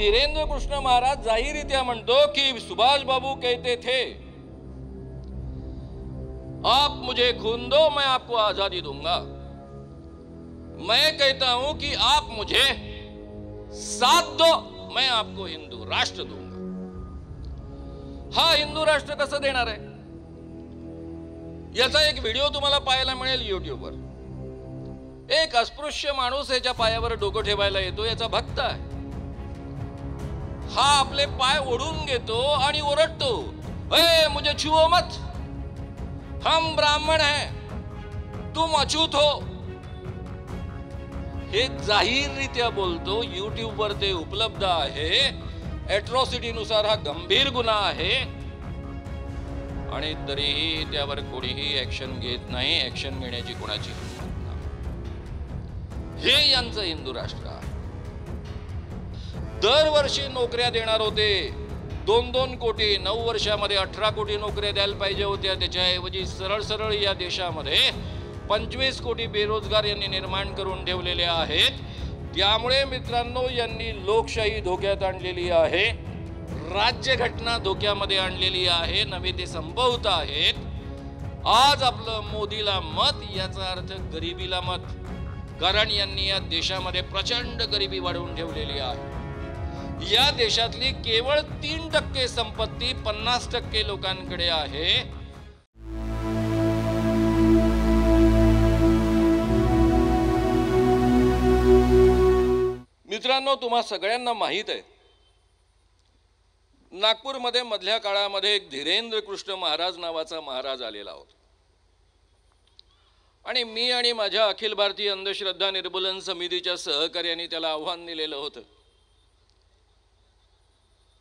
धीरेन्द्र कृष्ण महाराज जाहीरित्या म्हणतो की सुभाष बाबू कहते थे, आप मुझे खून दो मैं आपको आजादी दूंगा। मैं कहता हूं कि आप मुझे साथ दो मैं आपको हिंदू राष्ट्र दूंगा। हा हिंदू राष्ट्र कसं देणार आहे याचा एक व्हिडिओ तुम्हाला पाहायला मिळेल युट्यूबवर। एक अस्पृश्य माणूस याच्या पायावर डोकं ठेवायला येतो, याचा भक्त आहे। हा आपले पाय ओढून घेतो आणि ओरडतो, ए मुझे छुओ मत, हम ब्राह्मण हैं, तुम अछूत हो। हे जाहीररित्या बोलतो, युट्यूब वर ते उपलब्ध आहे। एट्रॉसिटी नुसार हा गंभीर गुन्हा आहे आणि तरीही त्यावर कोणीही ऍक्शन घेत नाही। ऍक्शन घेण्याची कोणाची हिंमत नाही। हे यांचं हिंदू राष्ट्र आहे। दरवर्षी नोकऱ्या देणार होते 2-2 कोटी, 9 वर्षामध्ये 18 कोटी नोकऱ्या द्यायला पाहिजे होत्या। त्याच्याऐवजी सरळ सरळ या देशामध्ये 25 कोटी बेरोजगार यांनी निर्माण करून ठेवलेले आहेत। त्यामुळे मित्रांनो, यांनी लोकशाही धोक्यात आणलेली आहे, राज्यघटना धोक्यामध्ये आणलेली आहे, नवे ते संपवत आहेत। आज आपलं मोदीला मत याचा अर्थ गरिबीला मत, कारण यांनी या देशामध्ये प्रचंड गरिबी वाढवून ठेवलेली आहे। या देशातली केवळ 3% संपत्ती 50% लोकांकडे आहे। मित्रांनो, तुम्हा सगळ्यांना माहित आहे, नागपूरमध्ये मधल्या काळामध्ये एक धीरेन्द्र कृष्ण महाराज नावाचा महाराज आलेला होता आणि मी आणि माझ्या अखिल भारतीय अंधश्रद्धा निर्मूलन समितीच्या सहकार्याने त्याला आव्हान दिलेलं होतं।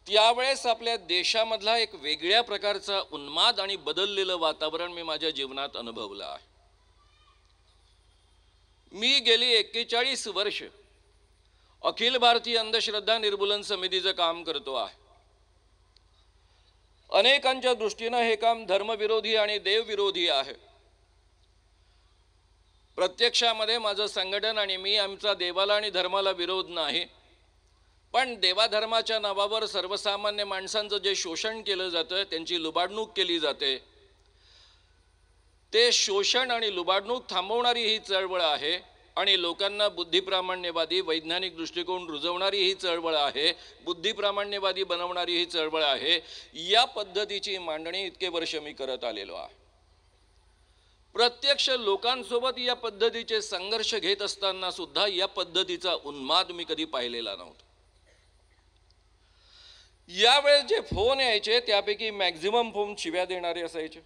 त्यावेळेस आपल्या देशामधला एक वेगळ्या प्रकारचा उन्माद आणि बदललेलं वातावरण मी माझ्या जीवनात अनुभवलं आहे। मी गेली 41 वर्ष अखिल भारतीय अंधश्रद्धा निर्मूलन समितीचं काम करतो आहे। अनेकांच्या दृष्टीनं हे काम धर्मविरोधी आणि देवविरोधी आहे। प्रत्यक्षामध्ये माझं संघटन आणि मी आमचा देवाला आणि धर्माला विरोध नाही, पण देवाधर्माच्या नावावर सर्वसामान्य माणसांचं जे शोषण केलं जातं, त्यांची लुबाडणूक केली जाते, ते शोषण आणि लुबाडणूक थांबवणारी ही चळवळ आहे आणि लोकांना बुद्धिप्रामाण्यवादी वैज्ञानिक दृष्टिकोन रुजवणारी ही चळवळ आहे, बुद्धिप्रामाण्यवादी बनवणारी ही चळवळ आहे। या पद्धतीची मांडणी इतके वर्ष मी करत आलेलो आहे। प्रत्यक्ष लोकांसोबत या पद्धतीचे संघर्ष घेत असताना सुद्धा या पद्धतीचा उन्माद मी कधी पाहिलेला नव्हता। यावेळेस जे फोन यायचे त्यापैकी मॅक्झिमम फोन शिव्या देणारे असायचे।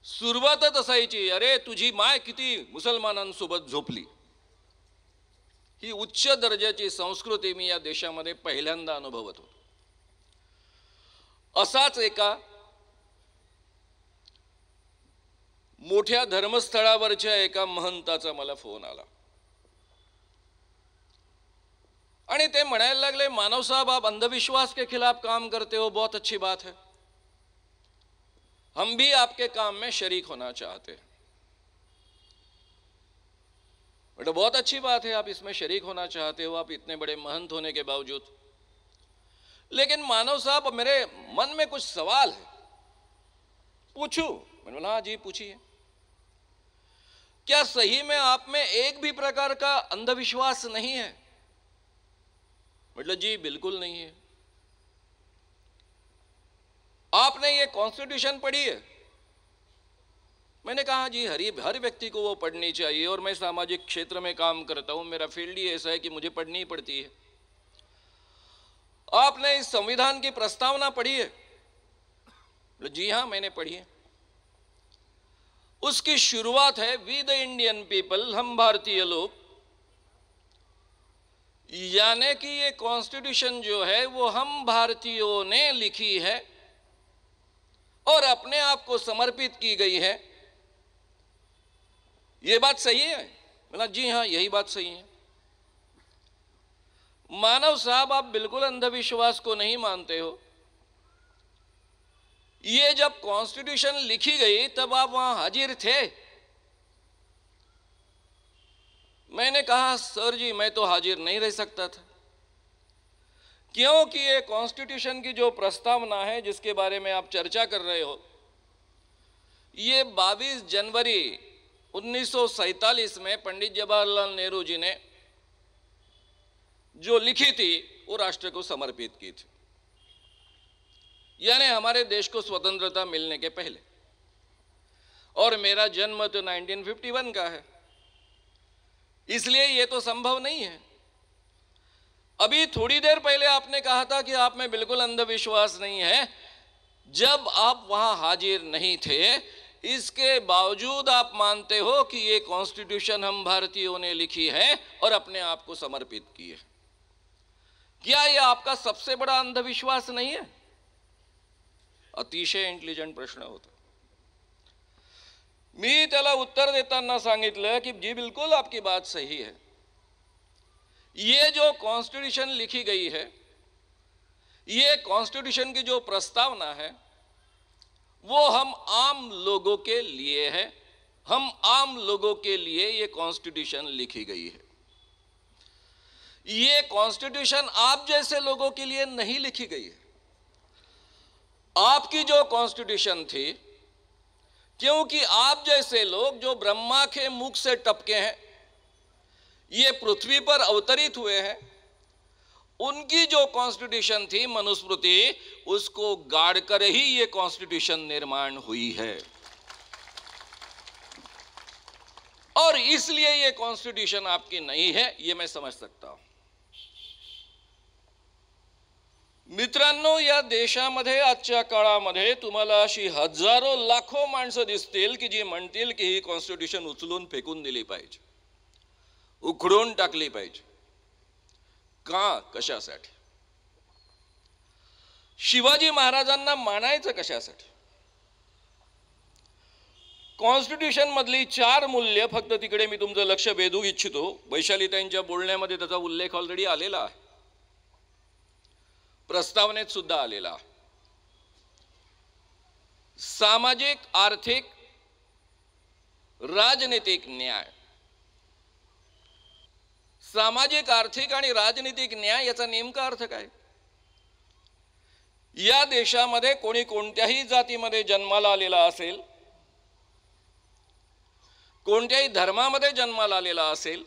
सुरुवातच असायची, अरे तुझी माय किती मुसलमानांसोबत झोपली। ही उच्च दर्जाची संस्कृती मी या देशामध्ये पहिल्यांदा अनुभवत होतो। असाच एका मोठ्या धर्मस्थळावरच्या एका महंताचा मला फोन आला आणि ते म्हणायला लागले, मानव साहब आप अंधविश्वास के खिलाफ काम करते हो, बहुत अच्छी बात है, हम भी आपके काम में शरीक होना चाहते हैं। बेटा बहुत अच्छी बात है, आप इसमें शरीक होना चाहते हो, आप इतने बड़े महंत होने के बावजूद, लेकिन मानव साहब मेरे मन में कुछ सवाल है, पूछूं? मैंने बोला हाँ जी पूछिए। क्या सही में आप में एक भी प्रकार का अंधविश्वास नहीं है? मतलब जी बिल्कुल नहीं है। आपने ये कॉन्स्टिट्यूशन पढ़ी है? मैंने कहा जी हर व्यक्ति को वो पढ़नी चाहिए और मैं सामाजिक क्षेत्र में काम करता हूं, मेरा फील्ड ही ऐसा है कि मुझे पढ़नी ही पड़ती है। आपने इस संविधान की प्रस्तावना पढ़ी है? जी हाँ मैंने पढ़ी है। उसकी शुरुआत है वी द इंडियन पीपल, हम भारतीय लोग, यानी कि ये कॉन्स्टिट्यूशन जो है वो हम भारतीयों ने लिखी है और अपने आप को समर्पित की गई है। ये बात सही है? बोला जी हाँ यही बात सही है। मानव साहब आप बिल्कुल अंधविश्वास को नहीं मानते हो। ये जब कॉन्स्टिट्यूशन लिखी गई तब आप वहां हाजिर थे? मैंने कहा सर जी मैं तो हाजिर नहीं रह सकता था। क्योंकि ये कॉन्स्टिट्यूशन की जो प्रस्तावना है जिसके बारे में आप चर्चा कर रहे हो, ये 22 जनवरी 1947 में पंडित जवाहरलाल नेहरू जी ने जो लिखी थी वो राष्ट्र को समर्पित की थी, यानी हमारे देश को स्वतंत्रता मिलने के पहले। और मेरा जन्म तो 1951 का है, इसलिए ये तो संभव नहीं है। अभी थोड़ी देर पहले आपने कहा था कि आप में बिल्कुल अंधविश्वास नहीं है, जब आप वहां हाजिर नहीं थे, इसके बावजूद आप मानते हो कि ये कॉन्स्टिट्यूशन हम भारतीयों ने लिखी है और अपने आप को समर्पित की है। क्या यह आपका सबसे बड़ा अंधविश्वास नहीं है? अतिशय इंटेलिजंट प्रश्न होता। मी त्याला उत्तर देताना सांगितलं की जी बिल्कुल आपकी बात सही है, ये जो कॉन्स्टिट्यूशन लिखी गई है, ये कॉन्स्टिट्यूशन की जो प्रस्तावना है वो हम आम लोगों के लिए है। हम आम लोगों के लिए ये कॉन्स्टिट्यूशन लिखी गई है। ये कॉन्स्टिट्यूशन आप जैसे लोगों के लिए नहीं लिखी गई है। आपकी जो कॉन्स्टिट्यूशन थी, क्योंकि आप जैसे लोग जो ब्रह्मा के मुख से टपके हैं, ये पृथ्वी पर अवतरित हुए हैं, उनकी जो कॉन्स्टिट्यूशन थी मनुस्मृति, उसको गाड़कर ही ये कॉन्स्टिट्यूशन निर्माण हुई है। और इसलिए ये कॉन्स्टिट्यूशन आपकी नहीं है, ये मैं समझ सकता हूं। मित्रांनो, या देशामध्ये आजच्या काळामध्ये तुम्हाला अशी हजारो लाखो माणसं दिसतील की जी म्हणतील की ही कॉन्स्टिट्यूशन उचलून फेकून दिली पाहिजे, उखडून टाकली पाहिजे। का? कशासाठी? शिवाजी महाराजांना मानायचं कशासाठी? कॉन्स्टिट्यूशन मधली 4 मूल्य फक्त तिकडे मी तुमचं लक्ष वेधू इच्छितो। वैशालीताईंच्या बोलण्यामध्ये त्याचा उल्लेख ऑलरेडी आलेला आहे, प्रस्तावनेत सुद्धा आलेला आहे। सामाजिक, आर्थिक, राजनीतिक न्याय। सामाजिक, आर्थिक आणि राजनीतिक न्याय याचा नेमका अर्थ काय? या देशामध्ये कोणी कोणत्याही जातीमध्ये जन्माला आलेला असेल, कोणत्याही धर्मामध्ये जन्माला आलेला असेल,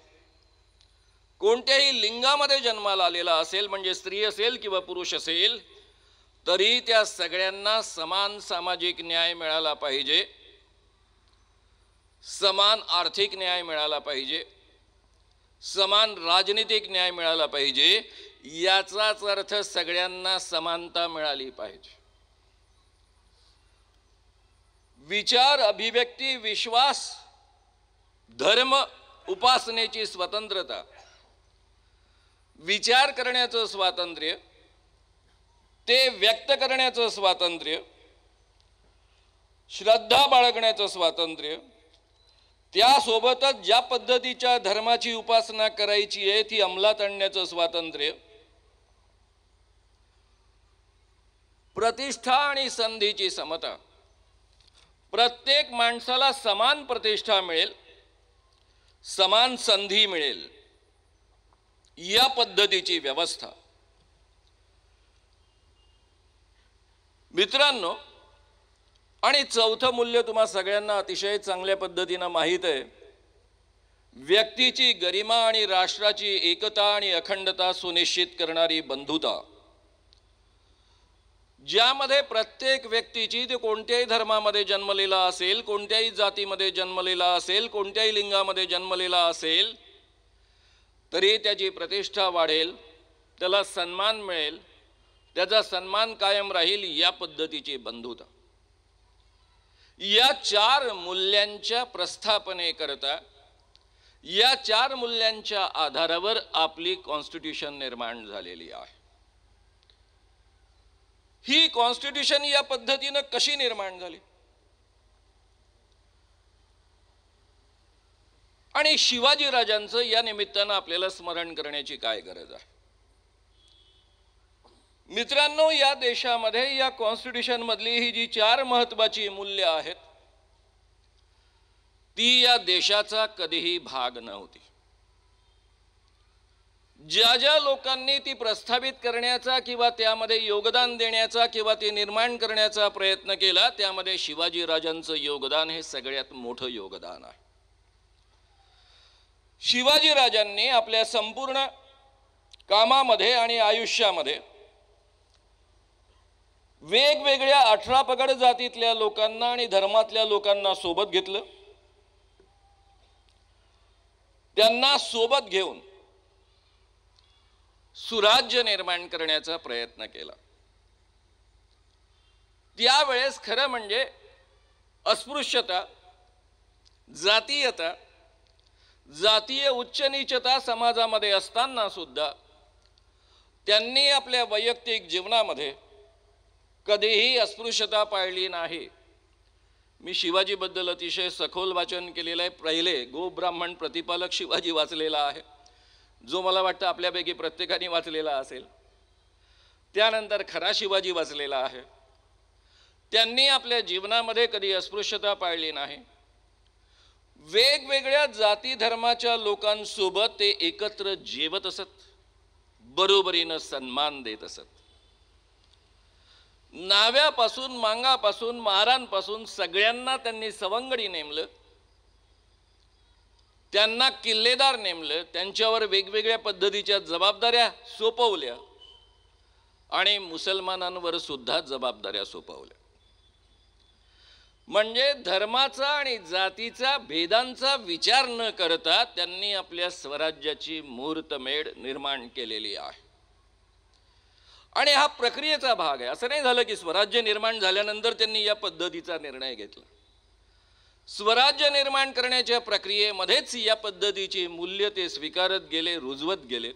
कोणत्याही लिंगामध्ये जन्माला आलेला असेल, म्हणजे स्त्री असेल किंवा पुरुष असेल, तरी त्या सगळ्यांना समान सामाजिक न्याय मिळाला पाहिजे, समान आर्थिक न्याय मिळाला पाहिजे, समान राजनीतिक न्याय मिळाला पाहिजे। याचाच अर्थ सगळ्यांना समानता मिळाली पाहिजे। विचार, अभिव्यक्ती, विश्वास, धर्म, उपासनेची स्वतंत्रता, विचार करण्याचं स्वातंत्र्य, ते व्यक्त करण्याचं स्वातंत्र्य, श्रद्धा बाळगण्याचं स्वातंत्र्य, त्यासोबतच ज्या पद्धतीच्या धर्माची उपासना करायची आहे ती अंमलात आणण्याचं स्वातंत्र्य, प्रतिष्ठा आणि संधीची समता, प्रत्येक माणसाला समान प्रतिष्ठा मिळेल, समान संधी मिळेल, या पद्धतीची व्यवस्था। मित्रांनो, आणि चौथं मूल्य तुम्हा सगळ्यांना अतिशय चांगल्या पद्धतीने माहित आहे, व्यक्तीची गरिमा आणि राष्ट्राची एकता आणि अखंडता सुनिश्चित करणारी बंधुता, ज्यामध्ये प्रत्येक व्यक्तीची, ते कोणत्याही धर्मामध्ये जन्मलेला असेल, कोणत्याही जातीमध्ये जन्मलेला असेल, कोणत्याही लिंगामध्ये जन्मलेला असेल, तरी त्याची प्रतिष्ठा वाढेल, त्याला सन्मान मिळेल, त्याचा सन्मान कायम राहील, या पद्धतीची बंधुता। या 4 मूल्यांच्या प्रस्थापनेकरता, या 4 मूल्यांच्या आधारावर आपली कॉन्स्टिट्यूशन निर्माण झालेली आहे। ही कॉन्स्टिट्यूशन या पद्धतीने कशी निर्माण झाली आणि शिवाजी राजांचं या निमित्तानं आपल्याला स्मरण करण्याची काय गरज आहे? मित्रांनो, या देशामध्ये या कॉन्स्टिट्यूशन मधली ही जी 4 महत्त्वाची मूल्य आहेत, ती या देशाचा कधीही भाग नव्हती। ज्या ज्या लोकांनी ती प्रस्थापित करण्याचा किंवा त्यामध्ये योगदान देण्याचा किंवा ते निर्माण करण्याचा प्रयत्न केला, त्यामध्ये शिवाजी राजांचं योगदान हे सगळ्यात मोठं योगदान आहे. शिवाजी राजांनी आपल्या संपूर्ण कामामध्ये आणि आयुष्यामध्ये वेगवेगळ्या 18 पगड जातीतल्या लोकांना आणि धर्मातल्या लोकांना सोबत घेतलं. त्यांना सोबत घेऊन सुराज्य निर्माण करण्याचा प्रयत्न केला. त्यावेळेस खरं म्हणजे अस्पृश्यता, जातीयता, जातीय उच्च नीचता समाजामध्ये असताना सुद्धा त्यांनी आपल्या वैयक्तिक जीवनामध्ये कधीही अस्पृश्यता पाळली नाही. मी शिवाजीबद्दल अतिशय सखोल वाचन केलेलं आहे. पहिले गोब्राह्मण प्रतिपालक शिवाजी वाचलेला आहे, जो मला वाटतं आपल्यापैकी प्रत्येकाने वाचलेला असेल. त्यानंतर खरा शिवाजी वाचलेला आहे. त्यांनी आपल्या जीवनामध्ये कधी अस्पृश्यता पाळली नाही. वेगवेगळ्या जाती धर्माच्या लोकांसोबत ते एकत्र जेवत असत, बरोबरीनं सन्मान देत असत. नाव्यापासून मांगापासून महारांपासून सगळ्यांना त्यांनी सवंगडी नेमलं, त्यांना किल्लेदार नेमलं, त्यांच्यावर वेगवेगळ्या पद्धतीच्या जबाबदाऱ्या सोपवल्या आणि मुसलमानांवर सुद्धा जबाबदाऱ्या सोपवल्या. म्हणजे धर्माचा आणि जातीचा भेदांचा विचार न करता त्यांनी आपल्या स्वराज्याची मुहूर्तमेढ निर्माण केलेली आहे. आणि हा प्रक्रियेचा भाग आहे. असं नाही झालं की स्वराज्य निर्माण झाल्यानंतर त्यांनी या पद्धतीचा निर्णय घेतला. स्वराज्य निर्माण करण्याच्या प्रक्रियेमध्येच या पद्धतीची मूल्य ते स्वीकारत गेले, रुजवत गेले.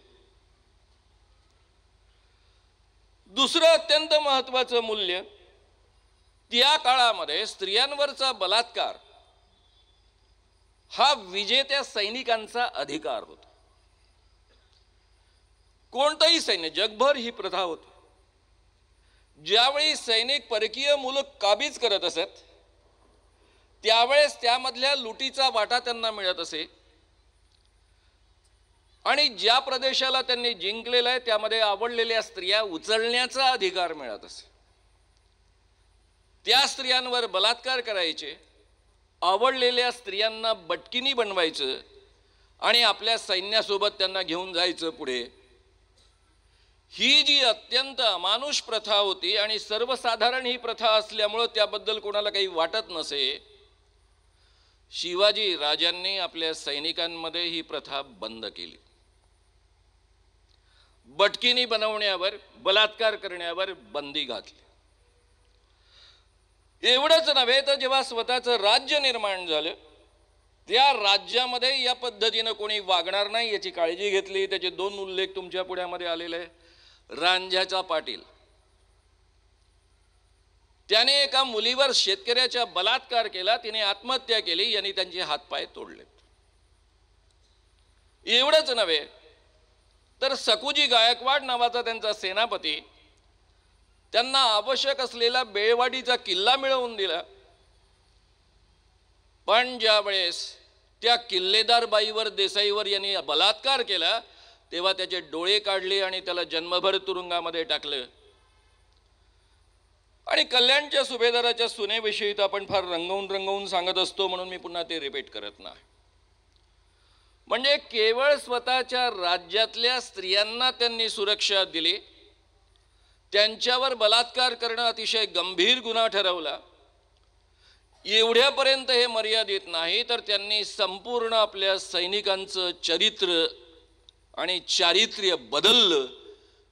दुसरं अत्यंत महत्त्वाचं मूल्य, त्या काळामध्ये स्त्रियांवरचा बलात्कार हा विजेत्या सैनिकांचा अधिकार होता. कोणतंही सैन्य, जगभर ही प्रथा होती. ज्यावेळी सैनिक परकीय मुलूक काबीज करत असत, त्यावेळेस त्यामधल्या लुटीचा वाटा त्यांना मिळत असे आणि ज्या प्रदेशाला त्यांनी जिंकलेलं आहे त्यामध्ये आवडलेल्या स्त्रिया उचलण्याचा अधिकार मिळत असे. त्या स्त्रियांवर बलात्कार करायचे, आवडलेल्या स्त्रियांना बटकिनी बनवायचं आणि आपल्या सैन्यासोबत त्यांना घेऊन जायचं पुढे. ही जी अत्यंत अमानुष प्रथा होती आणि सर्वसाधारण ही प्रथा असल्यामुळे त्याबद्दल कोणाला काही वाटत नसे, शिवाजी राजांनी आपल्या सैनिकांमध्ये ही प्रथा बंद केली. बटकिनी बनवण्यावर, बलात्कार करण्यावर बंदी घातली. एवढंच नव्हे तर जेव्हा स्वतःचं राज्य निर्माण झालं, त्या राज्यामध्ये या पद्धतीनं कोणी वागणार नाही याची काळजी घेतली. त्याचे 2 उल्लेख तुमच्या पुढ्यामध्ये आलेले आहे. रांझ्याचा पाटील, त्याने एका मुलीवर शेतकऱ्याचा बलात्कार केला, तिने आत्महत्या केली, यांनी त्यांचे हातपाय तोडले. एवढंच नव्हे तर सकुजी गायकवाड नावाचा त्यांचा सेनापती त्यांना आवश्यक असलेला बेळवाडीचा किल्ला मिळवून दिला. पण ज्या वेळेस त्या किल्लेदार बाईवर, देसाईवर यांनी बलात्कार केला, तेव्हा त्याचे डोळे काढले आणि त्याला जन्मभर तुरुंगामध्ये टाकलं. आणि कल्याणच्या सुभेदाराच्या सुनेविषयी तर आपण फार रंगवून सांगत असतो, म्हणून मी पुन्हा ते रिपीट करत नाही. म्हणजे केवळ स्वतःच्या राज्यातल्या स्त्रियांना त्यांनी सुरक्षा दिली, त्यांच्यावर बलात्कार करणं अतिशय गंभीर गुन्हा ठरवला. एवढ्यापर्यंत हे मर्यादित नाही, तर त्यांनी संपूर्ण आपल्या सैनिकांचं चरित्र आणि चारित्र्य बदललं.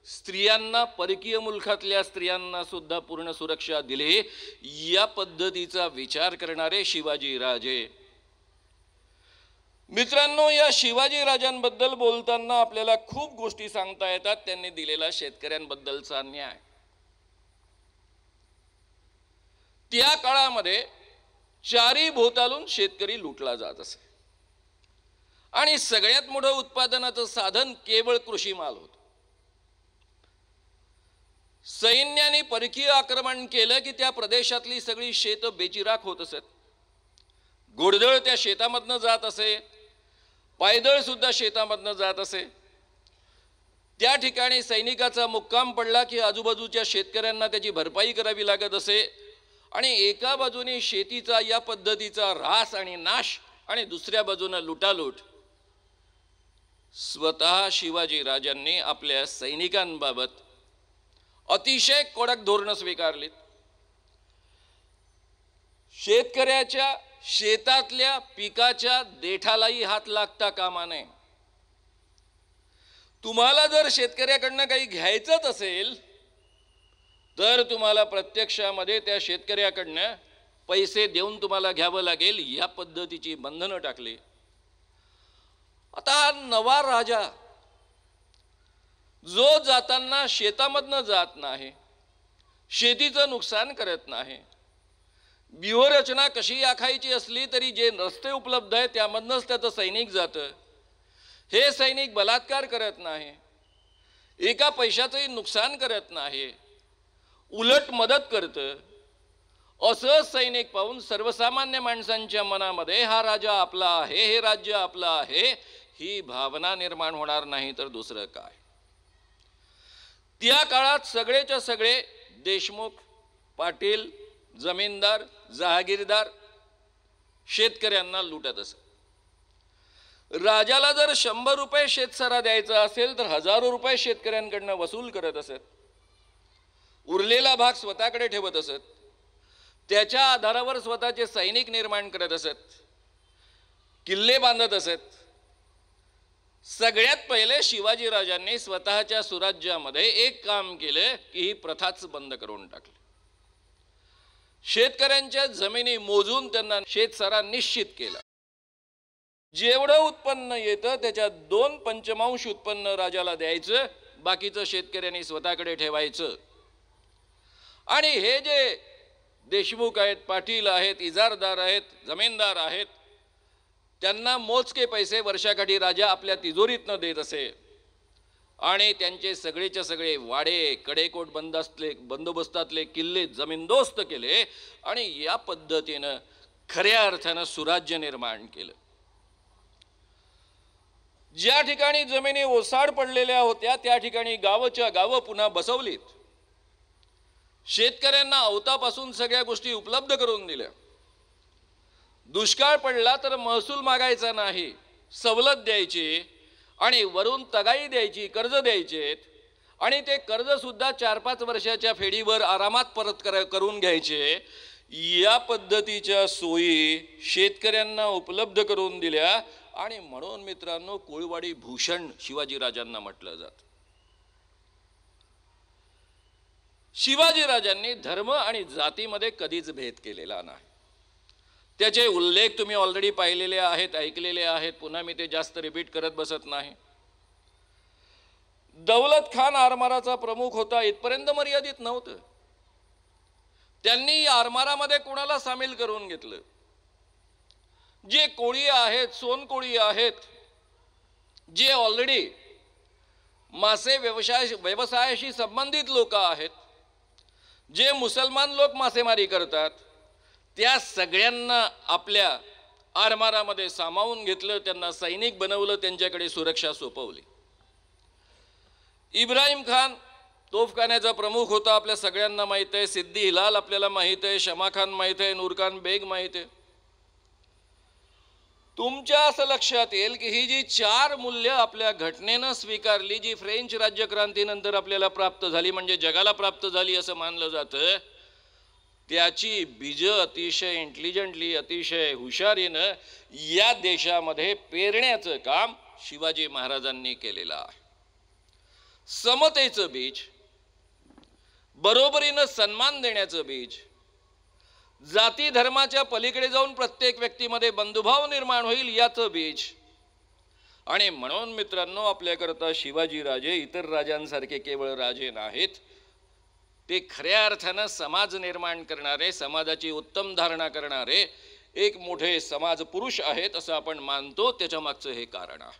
स्त्रियांना, परकीय मुलखातल्या स्त्रियांना सुद्धा पूर्ण सुरक्षा दिली. या पद्धतीचा विचार करणारे शिवाजी राजे. मित्रांनो, या शिवाजी राजांबद्दल बोलताना आपल्याला खूप गोष्टी सांगता येतात. त्यांनी दिलेला शेतकऱ्यांबद्दलचा न्याय, त्या काळामध्ये चारी भोवतालून शेतकरी लुटला जात असे आणि सगळ्यात मोठं उत्पादनाचं साधन केवळ कृषी माल होतं. सैन्याने परकीय आक्रमण केलं की त्या प्रदेशातली सगळी शेत बेचिराख होत असत. घोडदळ त्या शेतामधनं जात असे, पायदळ सुद्धा शेतामधनं जात असे. त्या ठिकाणी सैनिकाचा मुक्काम पडला की आजूबाजूच्या शेतकऱ्यांना त्याची भरपाई करावी लागत असे आणि एका बाजूने शेतीचा या पद्धतीचा ऱ्हास आणि नाश आणि दुसऱ्या बाजूने लुटालूट. स्वतः शिवाजी राजांनी आपल्या सैनिकांबाबत अतिशय कडक धोरणं स्वीकारलीत. शेतकऱ्याच्या शेतातल्या पिकाच्या देठालाही हात लागता कामा नये. तुम्हाला जर शेतकऱ्याकडनं काही घ्यायचंच असेल तर तुम्हाला प्रत्यक्षामध्ये त्या शेतकऱ्याकडनं पैसे देऊन तुम्हाला घ्यावं लागेल, या पद्धतीची बंधनं टाकली. आता हा नवा राजा जो जाताना शेतामधनं जात नाही, शेतीचं नुकसान करत नाही, व्यूहरचना कशी आखायची असली तरी जे रस्ते उपलब्ध आहेत त्यामधनंच त्याचं सैनिक जातं. हे सैनिक बलात्कार करत नाही, एका पैशाचंही नुकसान करत नाही, उलट मदत करतं. असं सैनिक पाहून सर्वसामान्य माणसांच्या मनामध्ये हा राजा आपला आहे, हे राज्य आपलं आहे, ही भावना निर्माण होणार नाही तर दुसरं काय. त्या काळात सगळेच्या सगळे देशमुख, पाटील, जमीनदार, जहागीरदार शेतकऱ्यांना लुटत असत. राजाला जर 100 रुपये शेतसारा द्यायचा असेल तर हजारो रुपये शेतकऱ्यांकडनं वसूल करत असत. उरलेला भाग स्वतःकडे ठेवत असत. त्याच्या आधारावर स्वतःचे सैनिक निर्माण करत असत, किल्ले बांधत असत. सगळ्यात पहिले शिवाजी राजांनी स्वतःच्या सुराज्यामध्ये एक काम केलं की ही प्रथाच बंद करून टाकली. शेतकऱ्यांच्या जमिनी मोजून त्यांना शेतसारा निश्चित केला. जेवढं उत्पन्न येतं त्याच्या 2/5 उत्पन्न राजाला द्यायचं, बाकीचं शेतकऱ्यांनी स्वतःकडे ठेवायचं. आणि हे जे देशमुख आहेत, पाटील आहेत, इजारदार आहेत, जमीनदार आहेत, त्यांना मोजके पैसे वर्षाकाठी राजा आपल्या तिजोरीतनं देत असे आणि त्यांचे सगळेच्या सगळे वाडे, कडेकोट बंदोबस्तातले किल्ले जमीनदोस्त केले आणि या पद्धतीनं खऱ्या अर्थानं सुराज्य निर्माण केलं. ज्या ठिकाणी जमिनी ओसाड पडलेल्या होत्या त्या ठिकाणी गावच्या गावं पुन्हा बसवलीत. शेतकऱ्यांना अवतापासून सगळ्या गोष्टी उपलब्ध करून दिल्या. दुष्काळ पडला तर महसूल मागायचा नाही, सवलत द्यायची आणि वरून तगाई द्यायची, कर्ज द्यायचे आणि ते कर्ज सुद्धा 4-5 वर्षाच्या फेडीवर आरामात परत करून घ्यायचे. या पद्धतीच्या सोयी शेतकऱ्यांना उपलब्ध करून दिल्या आणि म्हणून मित्रांनो कोळवाडी भूषण शिवाजी राजांना म्हटलं जातं. शिवाजी राजांनी धर्म आणि जातीमध्ये कधीच भेद केलेला नाही. त्याचे उल्लेख तुम्ही ऑलरेडी पाहिलेले आहेत, ऐकलेले आहेत, पुन्हा मी ते जास्त रिपीट करत बसत नाही. दौलत खान आरमाराचा प्रमुख होता इथपर्यंत मर्यादित नव्हतं. त्यांनी आरमारामध्ये कोणाला सामील करून घेतलं. जे कोळी आहेत, सोनकोळी आहेत, जे ऑलरेडी मासे व्यवसायाशी संबंधित लोक आहेत, जे मुसलमान लोक मासेमारी करतात, त्या सगळ्यांना आपल्या आरमारामध्ये सामावून घेतलं, त्यांना सैनिक बनवलं, त्यांच्याकडे सुरक्षा सोपवली. इब्राहिम खान तोफखान्याचा प्रमुख होता, आपल्या सगळ्यांना माहीत आहे. सिद्दी हिलाल आपल्याला माहीत आहे, शमा खान माहीत आहे, नूरखान बेग माहीत आहे. तुमच्या असं लक्षात येईल की ही जी 4 मूल्य आपल्या घटनेनं स्वीकारली, जी फ्रेंच राज्यक्रांतीनंतर आपल्याला प्राप्त झाली, म्हणजे जगाला प्राप्त झाली असं मानलं जातं, त्याची बीज अतिशय इंटेलिजंटली, अतिशय हुशारीनं या देशामध्ये पेरण्याचं काम शिवाजी महाराजांनी केलेलं आहे. समतेचं बीज, बरोबरीनं सन्मान देण्याचं बीज, जाती धर्माच्या पलीकडे जाऊन प्रत्येक व्यक्तीमध्ये बंधुभाव निर्माण होईल याचं बीज. आणि म्हणून मित्रांनो आपल्याकरता शिवाजी राजे इतर राजांसारखे केवळ राजे नाहीत, ते खऱ्या अर्थानं समाज निर्माण करणारे, समाजाची उत्तम धारणा करणारे एक मोठे समाज पुरुष आहेत असं आपण मानतो. त्याच्या मागचं हे कारण आहे.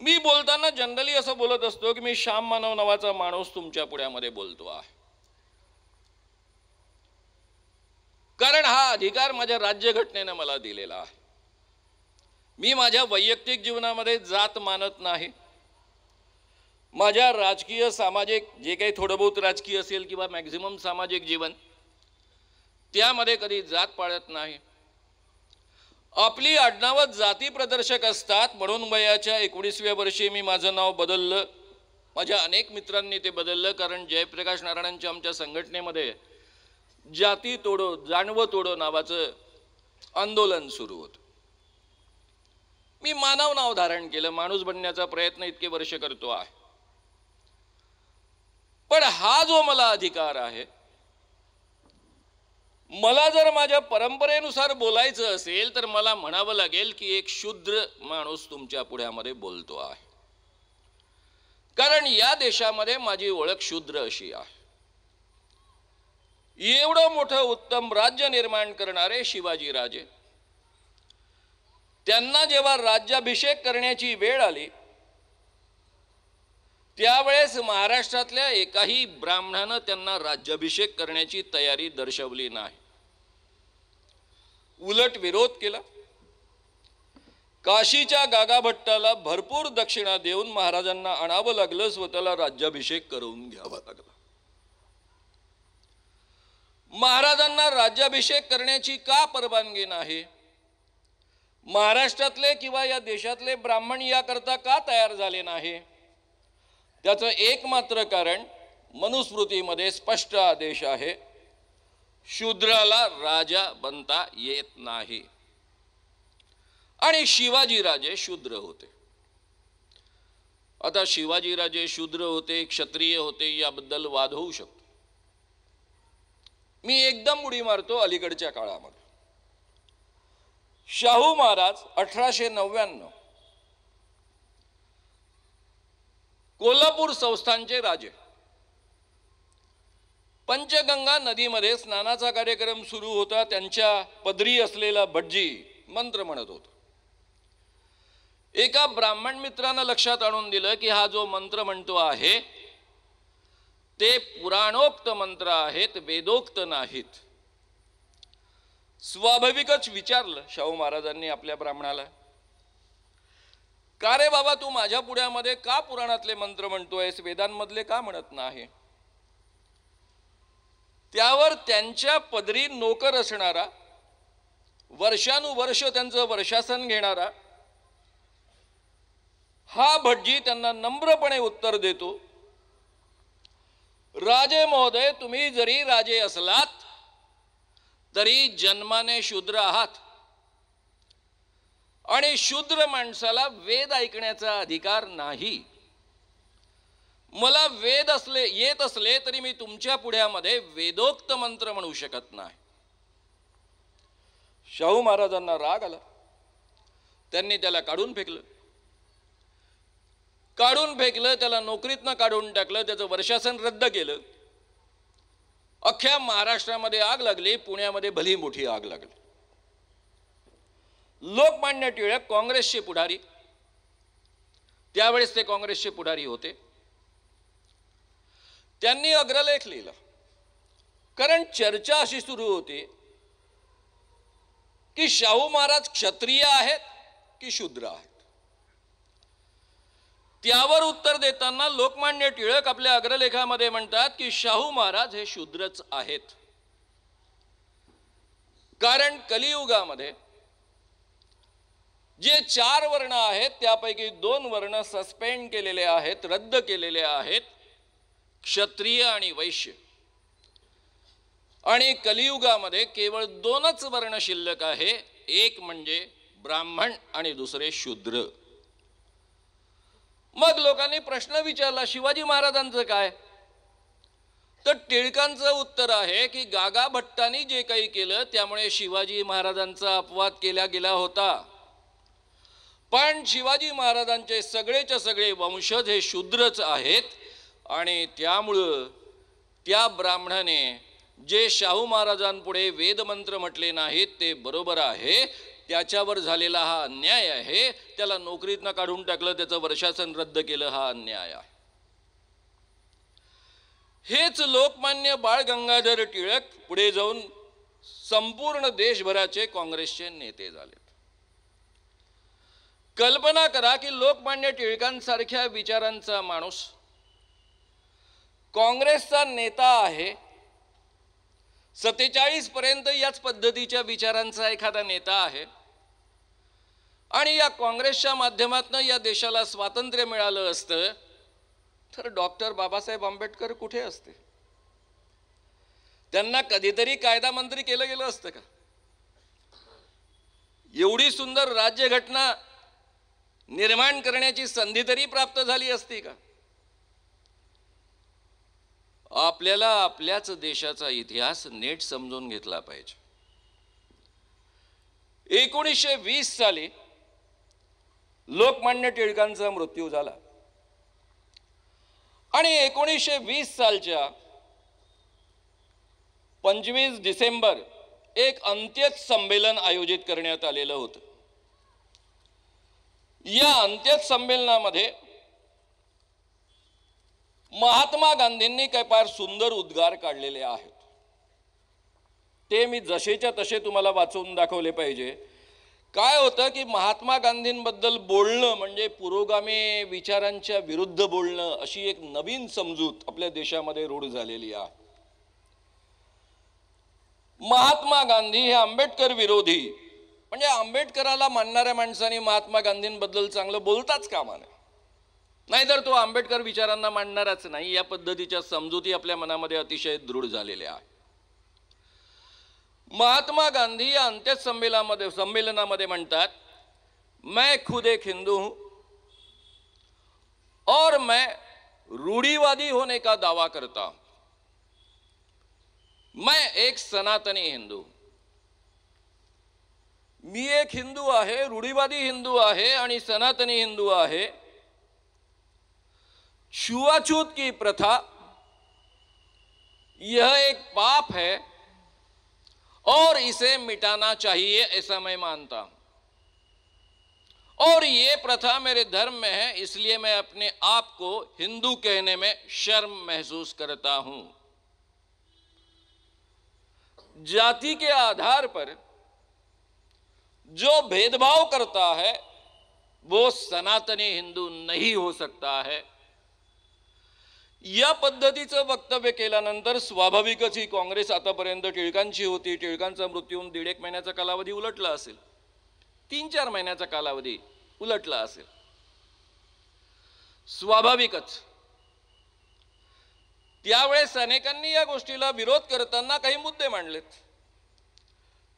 मी बोलताना जनरली असं बोलत असतो की मी श्याम मानव नावाचा माणूस तुमच्या पुढ्यामध्ये बोलतो आहे, कारण हा अधिकार माझ्या राज्यघटनेनं मला दिलेला आहे. मी माझ्या वैयक्तिक जीवनामध्ये जात मानत नाही. माझ्या राजकीय सामाजिक जे काही थोडं बहुत राजकीय असेल किंवा मॅक्झिमम सामाजिक जीवन त्यामध्ये कधी जात पाळत नाही. आपली आडनावं जाती प्रदर्शक असतात म्हणून वयाच्या 19व्या वर्षी मी माझं नाव बदललं. माझ्या अनेक मित्रांनी ते बदललं कारण जयप्रकाश नारायणांच्या आमच्या संघटनेमध्ये जाती तोडो जाणवं तोडो नावाचं आंदोलन सुरू होतं. मी मानव नाव धारण केलं. माणूस बनण्याचा प्रयत्न इतके वर्ष करतो आहे. पण हा जो मला अधिकार आहे, मला जर माझ्या परंपरेनुसार बोलायचं असेल तर मला म्हणावं लागेल की एक शूद्र माणूस तुमच्या पुढ्यामध्ये बोलतो आहे. कारण या देशामध्ये माझी ओळख शूद्र अशी आहे. एवढं मोठं उत्तम राज्य निर्माण करणारे शिवाजीराजे, त्यांना जेव्हा राज्याभिषेक करण्याची वेळ आली त्यावेळेस महाराष्ट्रातल्या एकाही ब्राह्मणानं त्यांना राज्याभिषेक करण्याची तयारी दर्शवली नाही. उलट विरोध केला. काशीच्या गागाभट्टाला भरपूर दक्षिणा देऊन महाराजांना आणावं लागलं, स्वतःला राज्याभिषेक करून घ्यावा लागला. महाराजांना राज्याभिषेक करण्याची का परवानगी नाही? महाराष्ट्रातले किंवा या देशातले ब्राह्मण याकरता का तयार झाले नाही? त्याचं एकमात्र कारण मनुस्मृतीमध्ये स्पष्ट आदेश आहे, शूद्राला राजा बनता येत नाही. आणि शिवाजीराजे शूद्र होते. आता शिवाजीराजे शूद्र होते क्षत्रिय होते याबद्दल वाद होऊ शकतो. मी एकदम उडी मारतो अलीकडच्या काळामध्ये. शाहू महाराज 1899 कोल्हापूर संस्थानचे राजे. पंचगंगा नदीमध्ये स्नानाचा कार्यक्रम सुरू होता. त्यांच्या पदरी असलेला भटजी मंत्र म्हणत होता. एका ब्राह्मण मित्रानं लक्षात आणून दिलं की हा जो मंत्र म्हणतो आहे ते पुराणोक्त मंत्र आहेत, वेदोक्त नाहीत. स्वाभाविकच विचारलं शाहू महाराजांनी आपल्या ब्राह्मणाला, का रे बाबा तू माझ्या पुढ्यामध्ये का पुराणातले मंत्र म्हणतोयस, वेदांमधले का म्हणत नाही? त्यावर त्यांच्या पदरी नोकर असणारा, वर्षानुवर्ष त्यांचं वर्षासन घेणारा हा भटजी त्यांना नम्रपणे उत्तर देतो, राजे महोदय, तुम्ही जरी राजे असलात तरी जन्माने शूद्र आहात आणि शूद्र माणसाला वेद ऐकण्याचा अधिकार नाही. मला वेद येत असले तरी मी तुमच्या पुढ्यामध्ये वेदोक्त मंत्र म्हणू शकत नाही. शाहू महाराजांना राग आला. त्यांनी त्याला काढून फेकलं. त्याला नोकरीतनं काढून टाकलं. त्याचं वर्षासन रद्द केलं. अख्ख्या महाराष्ट्रामध्ये आग लागली. पुण्यामध्ये भली मोठी आग लागली. लोकमान्य टिळक काँग्रेसचे पुढारी, त्यावेळेस ते काँग्रेसचे पुढारी होते, त्यांनी अग्रलेख लिहिला. कारण चर्चा अशी सुरू होती की शाहू महाराज क्षत्रिय आहेत की शूद्र आहेत. त्यावर उत्तर देताना लोकमान्य टिळक आपल्या अग्रलेखामध्ये म्हणतात की शाहू महाराज हे शूद्रच आहेत. कारण कलियुगामध्ये जे 4 वर्ण आहेत त्यापैकी 2 वर्ण सस्पेंड केलेले आहेत, रद्द केलेले आहेत, क्षत्रिय आणि वैश्य. आणि कलियुगामध्ये केवळ 2च वर्ण शिल्लक आहे, एक म्हणजे ब्राह्मण आणि दुसरे शूद्र. मग लोकांनी प्रश्न विचारला, शिवाजी महाराजांचं काय? तर टिळकांचं उत्तर आहे की गागा भट्टांनी जे काही केलं त्यामुळे शिवाजी महाराजांचा अपवाद केला गेला होता. पण शिवाजी महाराजांचे सगळेच्या सगळे वंशज हे शूद्रच आहेत आणि त्यामुळं त्या ब्राह्मणाने जे शाहू महाराजांपुढे वेदमंत्र म्हटले नाहीत ते बरोबर आहे, त्याच्यावर झालेला हा अन्याय आहे. त्याला नोकरीतनं काढून टाकलं, त्याचं वर्षासन रद्द केलं, हा अन्याय आहे. हेच लोकमान्य बाळ गंगाधर टिळक पुढे जाऊन संपूर्ण देशभराचे काँग्रेसचे नेते झाले. कल्पना करा की लोकमान्य टिळकांसारख्या विचारांचा माणूस काँग्रेसचा नेता आहे, 47 पर्यंत याच पद्धतीच्या विचारांचा एखादा नेता आहे आणि या काँग्रेसच्या माध्यमातून या देशाला स्वातंत्र्य मिळालं असतं तर डॉक्टर बाबासाहेब आंबेडकर कुठे असते? त्यांना कधीतरी कायदा मंत्री केलं गेलं असतं का? एवढी सुंदर राज्यघटना निर्माण करण्याची संधी तरी प्राप्त झाली असती का? आपल्याला आपल्याच देशाचा इतिहास नीट समजून घेतला पाहिजे. 1920 साली लोकमान्य टिळकांचा मृत्यू झाला आणि 1920 सालच्या 25 डिसेंबर एक अंत्यच संमेलन आयोजित करण्यात आलेलं होतं. या अंत्यच संमेलनामध्ये महात्मा गांधींनी काही फार सुंदर उद्गार काढलेले आहेत. ते मी जसेच्या तसे तुम्हाला वाचून दाखवले पाहिजे. काय होतं की महात्मा गांधींबद्दल बोलणं म्हणजे पुरोगामी विचारांच्या विरुद्ध बोलणं अशी एक नवीन समजूत आपल्या देशामध्ये रूढ झालेली आहे. महात्मा गांधी हे आंबेडकर विरोधी, म्हणजे आंबेडकराला मानणाऱ्या माणसांनी महात्मा गांधींबद्दल चांगलं बोलताच कामा नये, नाहीतर तो आंबेडकर विचारांना मानणारच नाही. या पद्धतीच्या समजुती आपल्या मनामध्ये अतिशय दृढ झालेल्या आहेत. महात्मा गांधी या अंत्यच संमेलनामध्ये म्हणतात, मैं खुद एक हिंदू हूं और मैं रूढ़िवादी होने का दावा करता हूं. मैं एक सनातनी हिंदू. मी एक हिंदू आहे, रूढ़िवादी हिंदू आहे आणि सनातनी हिंदू आहे. छुआछूत की प्रथा यह एक पाप है और इसे मिटाना चाहिए, ऐसा मैं मानता हूं. और ये प्रथा मेरे धर्म में है, इसलिए मैं अपने आप को हिंदू कहने में शर्म महसूस करता हूं. जाति के आधार पर जो भेदभाव करता है वो सनातनी हिंदू नहीं हो सकता है. या पद्धतीचं वक्तव्य केल्यानंतर स्वाभाविकच ही काँग्रेस आतापर्यंत टिळकांची होती. टिळकांचा मृत्यू होऊन 1.5 महिन्याचा कालावधी उलटला असेल, 3-4 महिन्याचा कालावधी उलटला असेल. स्वाभाविकच त्यावेळेस अनेकांनी या गोष्टीला विरोध करताना काही मुद्दे मांडलेत.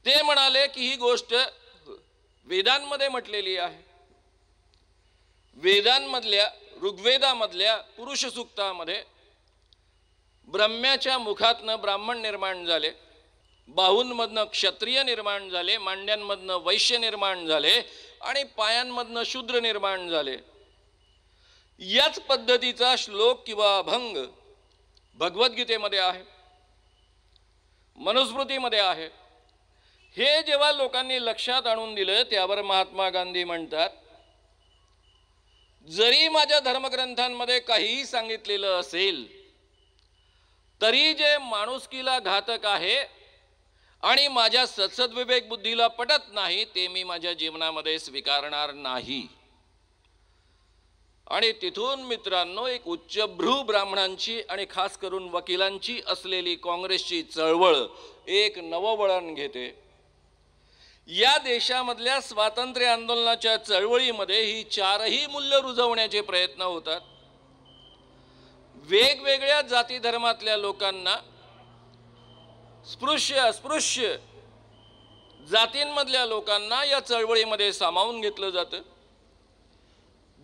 ते म्हणाले की ही गोष्ट वेदांमध्ये म्हटलेली आहे. वेदांमधल्या ऋग्वेदामधल्या पुरुष सूक्तामध्ये ब्रह्म्याच्या मुखातनं ब्राह्मण निर्माण झाले, बाहूंमधनं क्षत्रिय निर्माण झाले, मांड्यांमधनं वैश्य निर्माण झाले आणि पायांमधनं शूद्र निर्माण झाले. याच पद्धतीचा श्लोक किंवा अभंग भगवद्गीतेमध्ये आहे, मनुस्मृतीमध्ये आहे. हे जेव्हा लोकांनी लक्षात आणून दिलं त्यावर महात्मा गांधी म्हणतात, जरी माझ्या धर्मग्रंथांमध्ये काहीही सांगितलेलं असेल तरी जे माणुसकीला घातक आहे आणि माझ्या सत्सद्विवेक बुद्धीला पटत नाही ते मी माझ्या जीवनामध्ये स्वीकारणार नाही. आणि तिथून मित्रांनो एक उच्चभ्रू ब्राह्मणांची आणि खास करून वकिलांची असलेली काँग्रेसची चळवळ एक नववळण घेते. या देशामधल्या स्वातंत्र्य आंदोलनाच्या चळवळीमध्ये ही 4ही मूल्य रुजवण्याचे प्रयत्न होतात. वेगवेगळ्या जाती धर्मातल्या लोकांना, स्पृश्य अस्पृश्य जातींमधल्या लोकांना या चळवळीमध्ये सामावून घेतलं जातं.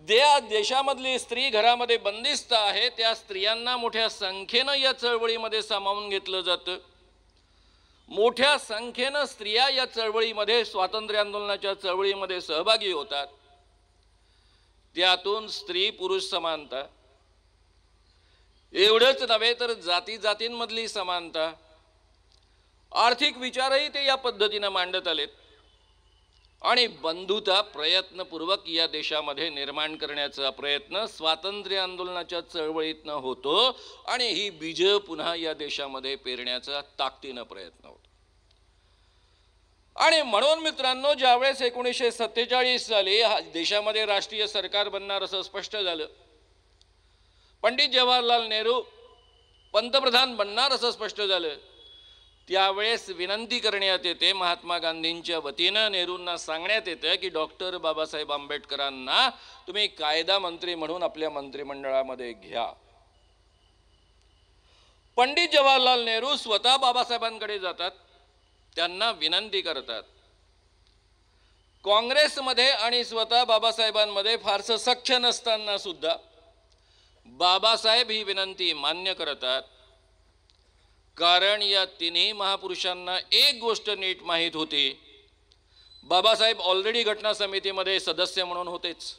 ज्या देशामधली स्त्री घरामध्ये बंदिस्त आहे त्या स्त्रियांना मोठ्या संख्येनं या चळवळीमध्ये सामावून घेतलं जातं. मोठ्या संख्येनं स्त्रिया या चळवळीमध्ये, स्वातंत्र्य आंदोलनाच्या चळवळीमध्ये सहभागी होतात. त्यातून स्त्री पुरुष समानता, एवढंच नव्हे तर जाती जातींमधली समानता, आर्थिक विचारही ते या पद्धतीनं मांडत आलेत आणि बंधुता प्रयत्नपूर्वक या देशामध्ये निर्माण करण्याचा प्रयत्न स्वातंत्र्य आंदोलनाच्या चळवळीतनं होतो आणि ही बीज पुन्हा या देशामध्ये पेरण्याचा ताकदीनं प्रयत्न होतो. आणि म्हणून मित्रांनो, ज्यावेळेस 1947 साली देशामध्ये राष्ट्रीय सरकार बनणार असं स्पष्ट झालं, पंडित जवाहरलाल नेहरू पंतप्रधान बनणार असं स्पष्ट झालं, त्यावेळेस विनंती करण्यात येते महात्मा गांधींच्या वतीनं, नेहरूंना सांगण्यात येतं की डॉक्टर बाबासाहेब आंबेडकरांना तुम्ही कायदा मंत्री म्हणून आपल्या मंत्रिमंडळामध्ये घ्या. पंडित जवाहरलाल नेहरू स्वतः बाबासाहेबांकडे जातात, त्यांना विनंती करतात. काँग्रेसमध्ये आणि स्वतः बाबासाहेबांमध्ये फारसं सख्य नसताना सुद्धा बाबासाहेब ही विनंती मान्य करतात. कारण या तिन्ही महापुरुषांना एक गोष्ट नीट माहीत होती, बाबासाहेब ऑलरेडी घटना समितीमध्ये सदस्य म्हणून होतेच,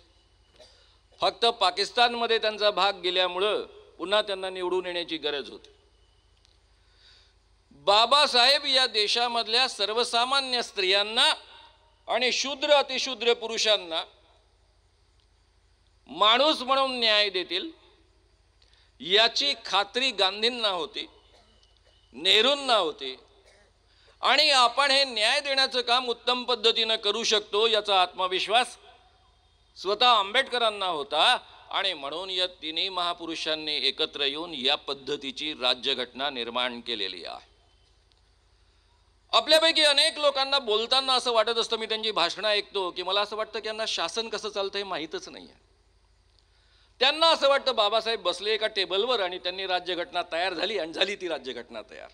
फक्त पाकिस्तानमध्ये त्यांचा भाग गेल्यामुळं पुन्हा त्यांना निवडून येण्याची गरज होती. बाबासाहेब या देशामधल्या सर्वसामान्य स्त्रियांना आणि शूद्र अतिशूद्र पुरुषांना माणूस म्हणून न्याय देतील याची खात्री गांधींना होती, नेहरूंना होती, आणि आपण हे न्याय देण्याचं काम उत्तम पद्धतीनं करू शकतो याचा आत्मविश्वास स्वतः आंबेडकरांना होता. आणि म्हणून या तिन्ही महापुरुषांनी एकत्र येऊन या पद्धतीची राज्यघटना निर्माण केलेली आहे. आपल्यापैकी अनेक लोकांना बोलताना असं वाटत असतं, मी त्यांची भाषणं ऐकतो की मला असं वाटतं की यांना शासन कसं चालतं हे माहीतच नाही आहे. त्यांना असं वाटतं बाबासाहेब बसले एका टेबलवर आणि त्यांनी राज्यघटना तयार झाली आणि झाली ती राज्यघटना तयार.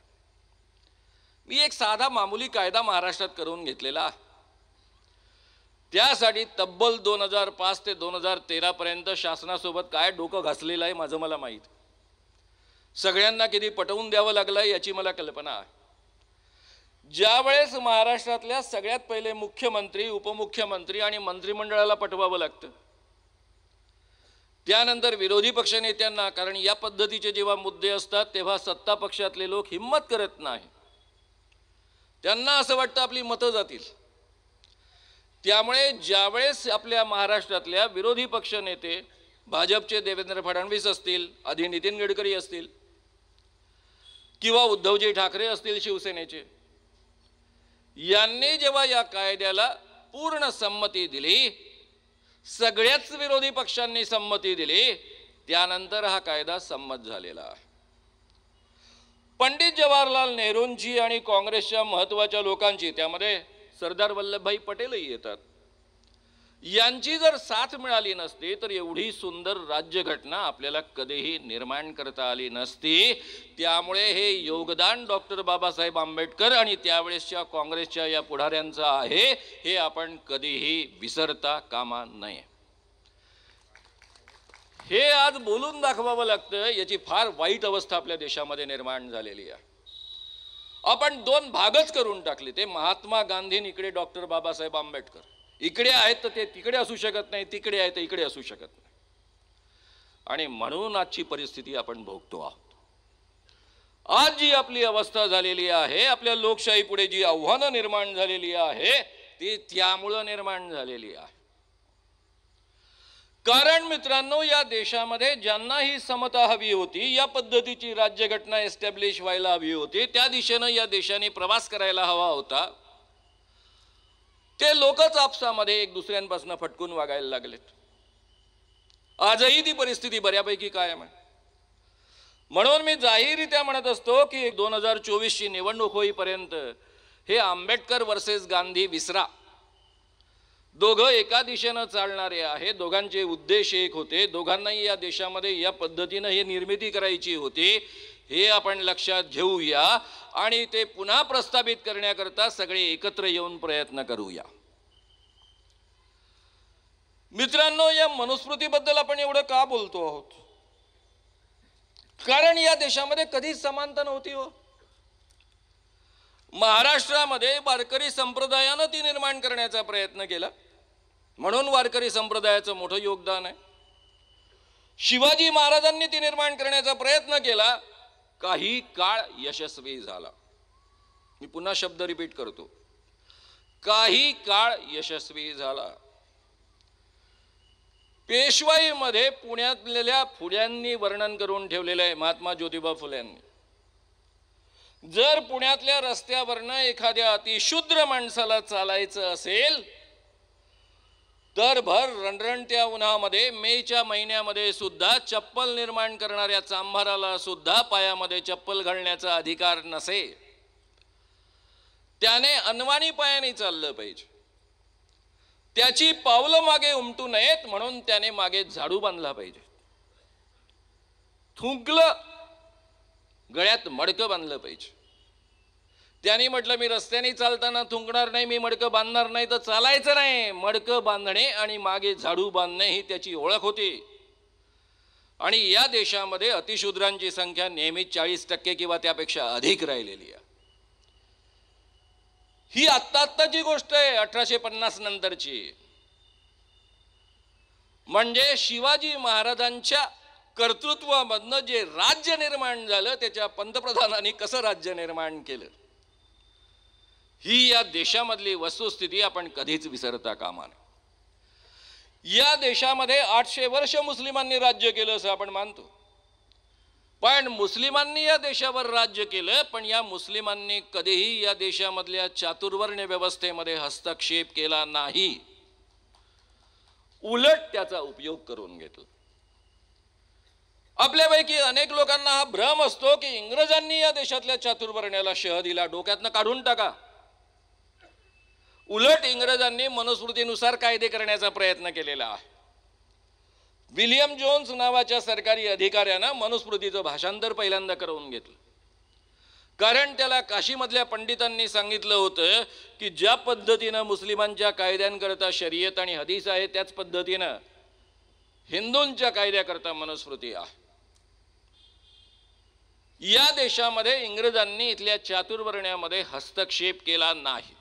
मी एक साधा मामूली कायदा महाराष्ट्रात करून घेतलेला आहे. त्यासाठी तब्बल 2005 ते 2013 पर्यंत शासनासोबत काय डोकं घासलेलं आहे माझं मला माहीत. सगळ्यांना किती पटवून द्यावं लागलं याची मला कल्पना आहे. ज्यावेळेस महाराष्ट्रातल्या सगळ्यात पहिले मुख्यमंत्री, उपमुख्यमंत्री आणि मंत्रिमंडळाला पटवावं लागतं, त्यानंतर विरोधी पक्षनेत्यांना, कारण या पद्धतीचे जेव्हा मुद्दे असतात तेव्हा सत्ता पक्षातले लोक हिम्मत करत नाही, त्यांना असं वाटतं आपली मतं जातील. त्यामुळे ज्यावेळेस आपल्या महाराष्ट्रातल्या विरोधी पक्षनेते, भाजपचे देवेंद्र फडणवीस असतील, आधी नितीन गडकरी असतील, किंवा उद्धवजी ठाकरे असतील शिवसेनेचे, यांनी जेव्हा या कायद्याला पूर्ण संमती दिली, सगळ्याच विरोधी पक्षांनी संमती दिली, त्यानंतर हा कायदा संमत झालेला आहे. पंडित जवाहरलाल नेहरूंची आणि काँग्रेसच्या महत्त्वाच्या लोकांची, त्यामध्ये सरदार वल्लभभाई पटेलही येतात, यांची जर साथ मिळाली नसती तर एवढी सुंदर राज्यघटना आपल्याला कधीही निर्माण करता आली नसती. त्यामुळे हे योगदान डॉक्टर बाबासाहेब आंबेडकर आणि त्यावेळेसच्या काँग्रेसच्या या पुढाऱ्यांचं आहे, हे आपण कधीही विसरता कामा नये. हे आज बोलून दाखवावं लागतं, याची फार वाईट अवस्था आपल्या देशामध्ये निर्माण झालेली आहे. आपण दोन भागच करून टाकले, ते महात्मा गांधी इकडे, डॉक्टर बाबासाहेब आंबेडकर इकडे आहेत तर ते तिकडे असू शकत नाही, तिकडे आहेत तर इकडे असू शकत नाही. आणि म्हणून आजची परिस्थिती आपण भोगतो आहोत. आज जी आपली अवस्था झालेली आहे, आपल्या लोकशाहीपुढे जी आव्हानं निर्माण झालेली आहे, ती त्यामुळं निर्माण झालेली आहे. कारण मित्रांनो, या देशामध्ये ज्यांना ही समता हवी होती, या पद्धतीची राज्यघटना एस्टॅब्लिश व्हायला हवी होती, त्या दिशेनं या देशाने प्रवास करायला हवा होता, ते लोकच आपसामध्ये एक दुसऱ्यांपासून फटकून वागायला लागलेत. आजही ती परिस्थिती बऱ्यापैकी कायम आहे. म्हणून मी जाहीररित्या म्हणत असतो की 2024ची निवडणूक होईपर्यंत हे आंबेडकर वर्सेस गांधी विसरा. दोघं एका दिशेनं चालणारे आहे, दोघांचे उद्देश एक होते, दोघांनाही या देशामध्ये या पद्धतीनं हे निर्मिती करायची होती, हे आपण लक्षात घेऊया आणि ते पुन्हा प्रस्थापित करण्याकरता सगळे एकत्र येऊन प्रयत्न करूया. मित्रांनो, या मनुस्मृतीबद्दल आपण एवढं का बोलतो आहोत? कारण या देशामध्ये कधीच समानता नव्हती हो. महाराष्ट्रामध्ये वारकरी संप्रदायानं ती निर्माण करण्याचा प्रयत्न केला, म्हणून वारकरी संप्रदायाचं मोठं योगदान आहे. शिवाजी महाराजांनी ती निर्माण करण्याचा प्रयत्न केला, काही काळ यशस्वी झाला. मी पुन्हा शब्द रिपीट करतो, काही काळ यशस्वी झाला. पेशवाईमध्ये पुण्यातल्या फुल्यांनी वर्णन करून ठेवलेलं आहे, महात्मा ज्योतिबा फुल्यांनी. जर पुण्यातल्या रस्त्यावरनं एखाद्या अतिशूद्र माणसाला चालायचं असेल तर भर रणरणत्या उन्हामध्ये मेच्या महिन्यामध्ये सुद्धा चप्पल निर्माण करणाऱ्या चांभाराला सुद्धा पायामध्ये चप्पल घालण्याचा अधिकार नसे. त्याने अनवाणी पायाने चाललं पाहिजे. त्याची पावलं मागे उमटू नयेत म्हणून त्याने मागे झाडू बांधला पाहिजे. थुंकलं, गळ्यात मडकं बांधलं पाहिजे. त्यांनी म्हटलं मी रस्त्याने चालताना थुंकणार नाही, मी मडकं बांधणार नाही, तर चालायचं नाही. मडकं बांधणे आणि मागे झाडू बांधणे ही त्याची ओळख होती. आणि या देशामध्ये अतिशूद्रांची संख्या नेहमीच 40% किंवा त्यापेक्षा अधिक राहिलेली आहे. ही आत्ताची गोष्ट आहे, 1850 नंतरची. म्हणजे शिवाजी महाराजांच्या कर्तृत्वामधनं जे राज्य निर्माण झालं त्याच्या पंतप्रधानांनी कसं राज्य निर्माण केलं ही या देशामधली वस्तुस्थिती आपण कधीच विसरता कामा नये. या देशामध्ये 800 वर्ष मुस्लिमांनी राज्य केलं असं आपण मानतो, पण मुस्लिमांनी या देशावर राज्य केलं, पण या मुस्लिमांनी कधीही या देशामधल्या चातुर्वर्ण्य व्यवस्थेमध्ये हस्तक्षेप केला नाही. उलट त्याचा उपयोग करून घेतला. आपल्यापैकी अनेक लोकांना हा भ्रम असतो की इंग्रजांनी या देशातल्या चातुर्वर्ण्याला शह दिला. डोक्यातनं काढून टाका. उलट इंग्रजांनी मनुस्मृतीनुसार कायदे करण्याचा प्रयत्न केलेला आहे. विलियम जोन्स नावाच्या सरकारी अधिकाऱ्यानं मनुस्मृतीचं भाषांतर पहिल्यांदा करून घेतलं. कारण त्याला काशीमधल्या पंडितांनी सांगितलं होतं की ज्या पद्धतीनं मुस्लिमांच्या कायद्यांकरता शरीयत आणि हदीस आहे त्याच पद्धतीनं हिंदूंच्या कायद्याकरता मनुस्मृती आहे. या देशामध्ये इंग्रजांनी इथल्या चातुर्वर्ण्यामध्ये हस्तक्षेप केला नाही.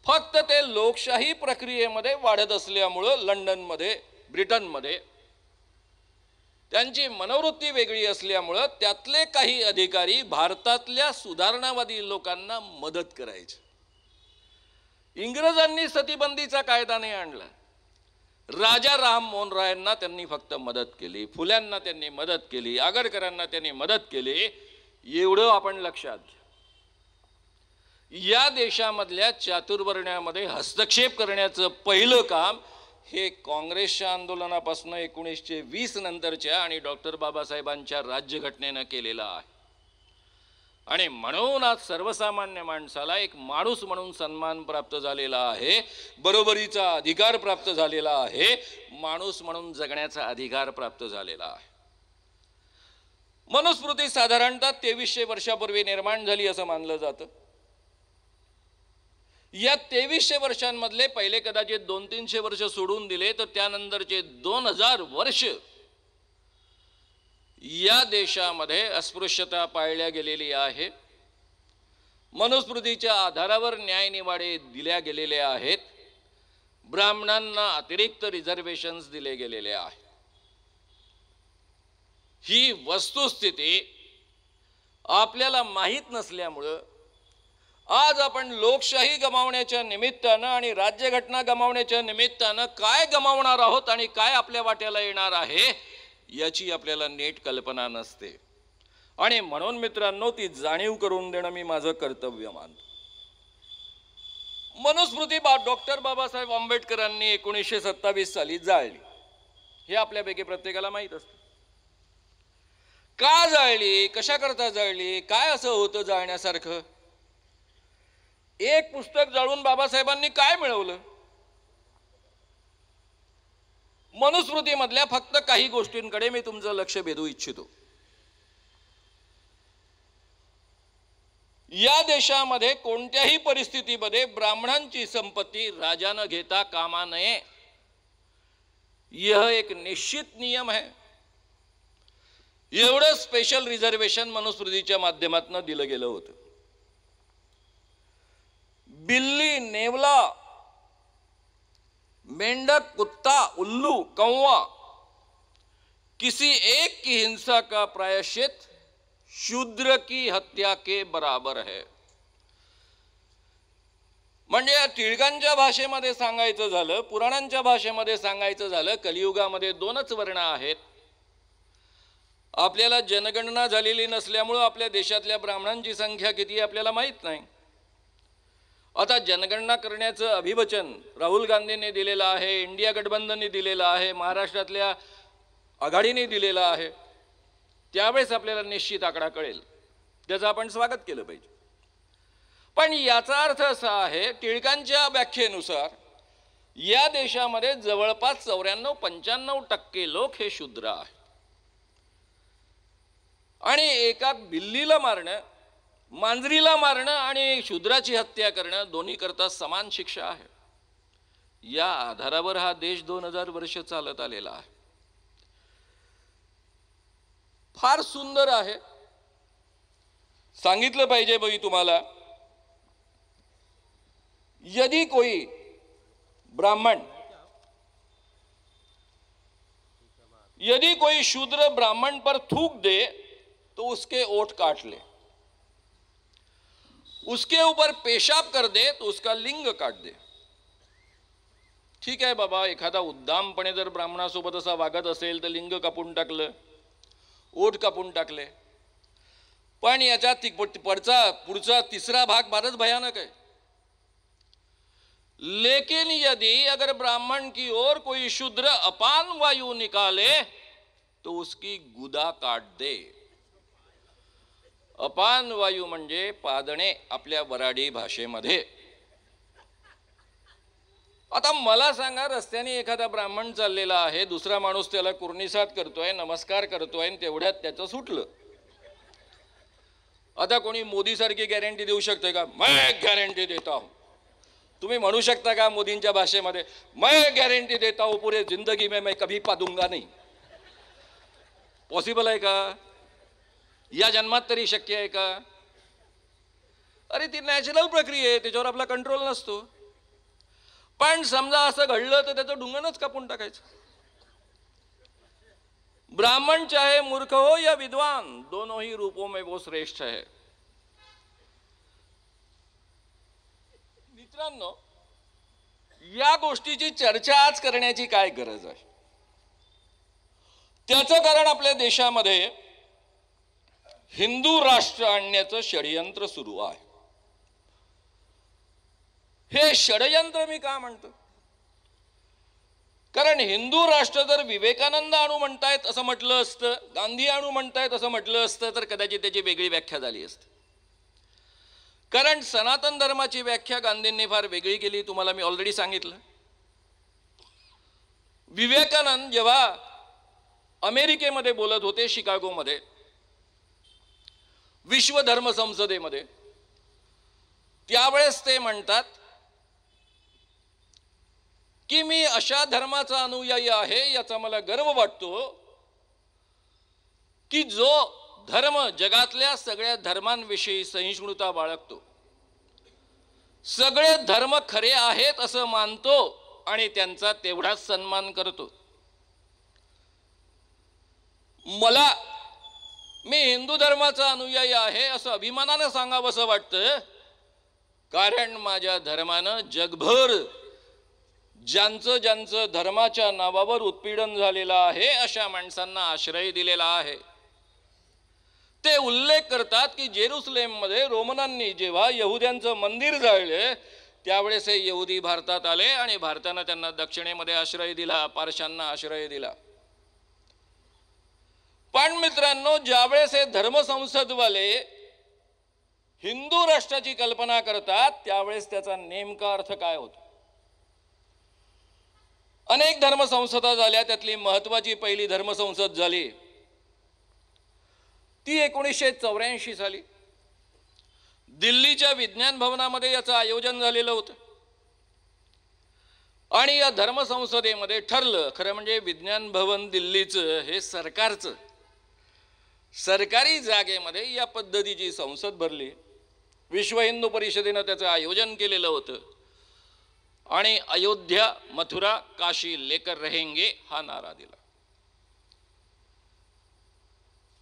फक्त ते लोकशाही प्रक्रियेमध्ये वाढत असल्यामुळं लंडनमध्ये, ब्रिटनमध्ये त्यांची मनोवृत्ती वेगळी असल्यामुळं त्यातले काही अधिकारी भारतातल्या सुधारणावादी लोकांना मदत करायचे. इंग्रजांनी सतीबंदीचा कायदा नाही आणला. राजा राम मोहन रायांना त्यांनी फक्त मदत केली, फुल्यांना त्यांनी मदत केली, आगरकरांना त्यांनी मदत केली. एवढं आपण लक्षात घ्या. या देशामधल्या चातुर्वर्ण्यामध्ये हस्तक्षेप करण्याचं पहिलं काम हे काँग्रेसच्या आंदोलनापासून 1920 नंतरच्या आणि डॉक्टर बाबासाहेबांच्या राज्यघटनेनं केलेलं आहे. आणि म्हणून आज सर्वसामान्य माणसाला एक माणूस म्हणून सन्मान प्राप्त झालेला आहे, बरोबरीचा अधिकार प्राप्त झालेला आहे, माणूस म्हणून जगण्याचा अधिकार प्राप्त झालेला आहे. मनुस्मृती साधारणतः 2300 वर्षापूर्वी निर्माण झाली असं मानलं जातं. या 2300 वर्षांमधले पहिले कदाचित 200-300 वर्ष सोडून दिले तर त्यानंतरचे 2000 वर्ष या देशामध्ये अस्पृश्यता पाळल्या गेलेली आहे. मनुस्मृतीच्या आधारावर न्यायनिवाडे दिल्या गेलेले आहेत. ब्राह्मणांना अतिरिक्त रिझर्वेशन्स दिले गेलेले आहेत. ही वस्तुस्थिती आपल्याला माहीत नसल्यामुळं आज आपण लोकशाही गमावण्याच्या निमित्तानं आणि राज्यघटना गमावण्याच्या निमित्तानं काय गमावणार आहोत आणि काय आपल्या वाट्याला येणार आहे याची आपल्याला नीट कल्पना नसते. आणि म्हणून मित्रांनो ती जाणीव करून देणं मी माझं कर्तव्य मानतो. मनुस्मृती डॉक्टर बाबासाहेब आंबेडकरांनी 1927 साली जाळली हे आपल्यापैकी प्रत्येकाला माहीत असतं. का जाळली, कशा करता जाळली, काय असं होतं जाळण्यासारखं? एक पुस्तक जाळून बाबासाहेबांनी काय मिळवलं? मनुस्मृतीमधल्या फक्त काही गोष्टींकडे मी तुमचं लक्ष वेधू इच्छितो. या देशामध्ये कोणत्याही परिस्थितीमध्ये ब्राह्मणांची संपत्ती राजानं घेता कामा नये, यह एक निश्चित नियम है. एवढं स्पेशल रिझर्वेशन मनुस्मृतीच्या माध्यमातून दिलं गेलं होतं. बिल्ली, नेवला, मेंढक, कुत्ता, उल्लू, कौवा, किसी एक की हिंसा का प्रायश्चित शूद्र की हत्या के बराबर है. म्हणजे या टिळकांच्या भाषेमध्ये सांगायचं झालं, पुराणांच्या भाषेमध्ये सांगायचं झालं, कलियुगामध्ये 2च वर्ण आहेत, आपल्याला जनगणना झालेली नसल्यामुळे आपल्या देशातल्या ब्राह्मणांची संख्या किती आहे आपल्याला माहीत नाही. आता जनगणना करण्याचं अभिवचन राहुल गांधींनी दिलेलं आहे, इंडिया गठबंधनने दिलेलं आहे, महाराष्ट्रातल्या आघाडीने दिलेलं आहे. त्यावेळेस आपल्याला निश्चित आकडा कळेल, त्याचं आपण स्वागत केलं पाहिजे. पण याचा अर्थ असा आहे, टिळकांच्या व्याख्येनुसार या देशामध्ये जवळपास 94-95% लोक हे शूद्र आहेत. आणि एका बिल्लीला मारणं, मांजरीला मारणं आणि शूद्राची हत्या करणं दोन्ही करता समान शिक्षा आहे. या आधारावर हा देश 2000 वर्ष चालत आलेला आहे. फार सुंदर आहे, सांगितलं पाहिजे बाई तुम्हाला. यदि कोई ब्राह्मण, यदि कोई शूद्र ब्राह्मण पर थूक दे तो उसके ओठ काट ले, उसके ऊपर पेशाब कर दे तो उसका लिंग काट दे. ठीक आहे बाबा, एखादा उद्दामपणे जर ब्राह्मणासोबत असा वागत असेल तर लिंग कापून टाकलं, ओठ कापून टाकले. पण याच्या पुढचा तिसरा भाग फारच भयानक है. लेकिन यदि अगर ब्राह्मण की ओर कोई शूद्र अपान वायु निकाले तो उसकी गुदा काट दे. अपान वायू म्हणजे पादणे आपल्या वराडी भाषेमध्ये. आता मला सांगा, रस्त्याने एखादा ब्राह्मण चाललेला आहे, दुसरा माणूस त्याला कुर्निसात करतोय, नमस्कार करतोय, आणि तेवढ्यात त्याचं सुटलं. आता कोणी मोदी सारखी गॅरंटी देऊ शकते का? मैं गॅरंटी देता हूं. तुम्ही म्हणू शकता का मोदींच्या भाषेमध्ये, मैं गॅरंटी देता हूं पूरे जिंदगी में मैं कभी पादूंगा नहीं? पॉसिबल आहे का? या जन्मात तरी शक्य आहे का? अरे ती नॅचरल प्रक्रिया आहे, त्याच्यावर आपला कंट्रोल नसतो. पण समजा असं घडलं तर त्याचं ढुंगणच कापून टाकायचं. ब्राह्मण चाहे मूर्ख हो या विद्वान, दोनों ही रूपों में वो श्रेष्ठ है. मित्रांनो, या गोष्टीची चर्चा आज करण्याची काय गरज आहे? त्याचं कारण आपल्या देशामध्ये हिंदू राष्ट्र आणण्याचं षडयंत्र सुरू आहे. हे षडयंत्र मी का म्हणतो? कारण हिंदू राष्ट्र जर विवेकानंद आणू म्हणतायत असं म्हटलं असतं, गांधी आणू म्हणतायत असं म्हटलं असतं, तर कदाचित त्याची वेगळी व्याख्या झाली असती. कारण सनातन धर्माची व्याख्या गांधींनी फार वेगळी केली, तुम्हाला मी ऑलरेडी सांगितलं. विवेकानंद जेव्हा अमेरिकेमध्ये बोलत होते, शिकागोमध्ये, विश्व धर्म संसदेमध्ये, त्यावेळेस ते म्हणतात की मी अशा धर्माचा अनुयायी आहे, याचा मला गर्व वाटतो की जो धर्म जगातल्या सगळ्या धर्मांविषयी सहिष्णुता बाळगतो, सगळे धर्म खरे आहेत असं मानतो आणि त्यांचा तेवढाच सन्मान करतो. मी हिंदू धर्माचा अनुयायी आहे असं अभिमानानं सांगावंसं वाटतं, कारण माझ्या धर्मानं जगभर ज्यांचं धर्माच्या नावावर उत्पीडन झालेलं आहे अशा माणसांना आश्रय दिलेला आहे. ते उल्लेख करतात की जेरुसलेममध्ये रोमनांनी जेव्हा यहुद्यांचं मंदिर जाळले त्यावेळेस हे यहुदी भारतात आले आणि भारतानं त्यांना दक्षिणेमध्ये आश्रय दिला, पारशांना आश्रय दिला. पण मित्रांनो, ज्यावेळेस हे धर्मसंसदवाले हिंदू राष्ट्राची कल्पना करतात त्यावेळेस त्याचा नेमका अर्थ काय होतो? अनेक धर्मसंसदा झाल्या, त्यातली महत्वाची पहिली धर्मसंसद झाली ती 1984 साली दिल्लीच्या विज्ञान भवनामध्ये याचं आयोजन झालेलं होतं. आणि या धर्मसंसदेमध्ये ठरलं, खरं म्हणजे विज्ञान भवन दिल्लीचं हे सरकारचं, सरकारी जागेमध्ये या पद्धतीची संसद भरली. विश्व हिंदू परिषदेनं त्याचं आयोजन केलेलं होतं आणि अयोध्या, मथुरा, काशी लेकर रहेंगे हा नारा दिला.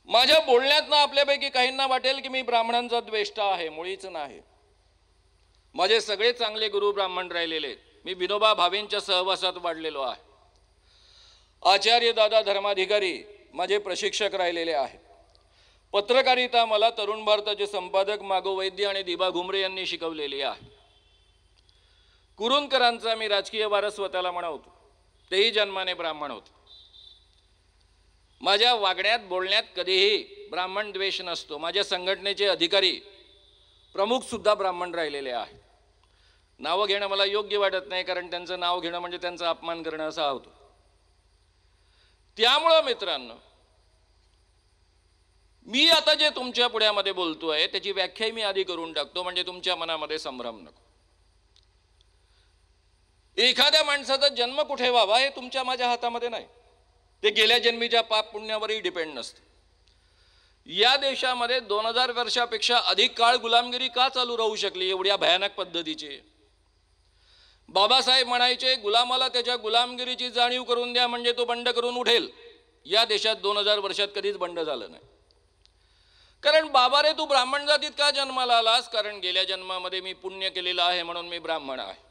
माझ्या बोलण्यातनं आपल्यापैकी काहींना वाटेल की मी ब्राह्मणांचा द्वेष्टा आहे. मुळीच नाही. माझे सगळे चांगले गुरु ब्राह्मण राहिलेले आहेत. मी विनोबा भावेंच्या सहवासात वाढलेलो आहे. आचार्य दादा धर्माधिकारी माझे प्रशिक्षक राहिलेले आहेत. पत्रकारिता मला तरुण भारताचे संपादक मागो वैद्य आणि दिबा घुमरे यांनी शिकवलेली आहे. कुरुंदकरांचा मी राजकीय वारस स्वतःला म्हणवतो. तेही जन्माने ब्राह्मण होते. माझ्या वागण्यात बोलण्यात कधीही ब्राह्मण द्वेष नसतो. माझ्या संघटनेचे अधिकारी प्रमुख सुद्धा ब्राह्मण राहिलेले आहेत. नावं घेणं मला योग्य वाटत नाही, कारण त्यांचं नाव घेणं म्हणजे त्यांचा अपमान करणं असा होतो. त्यामुळं मित्रांनो, मी आता जे तुमच्या पुढ्यामध्ये बोलतोय त्याची व्याख्या मी आधी करून टाकतो, म्हणजे तुमच्या मनामध्ये संभ्रम नको. एखाद्या माणसाचा जन्म कुठे व्हावा हे तुमच्या माझ्या हातामध्ये नाही. ते गेल्या जन्मीच्या पाप पुण्यावरही डिपेंड नसतं. या देशामध्ये 2000 वर्षापेक्षा अधिक काळ गुलामगिरी का चालू राहू शकली एवढ्या भयानक पद्धतीची? बाबासाहेब म्हणायचे, गुलामाला त्याच्या गुलामगिरीची जाणीव करून द्या म्हणजे तो बंड करून उठेल. या देशात 2000 वर्षात कधीच बंड झालं नाही. कारण बाबा रे, तू ब्राह्मण जातीत का जन्माला आलास? कारण गेल्या जन्मामध्ये मी पुण्य केलेलं आहे म्हणून मी ब्राह्मण आहे.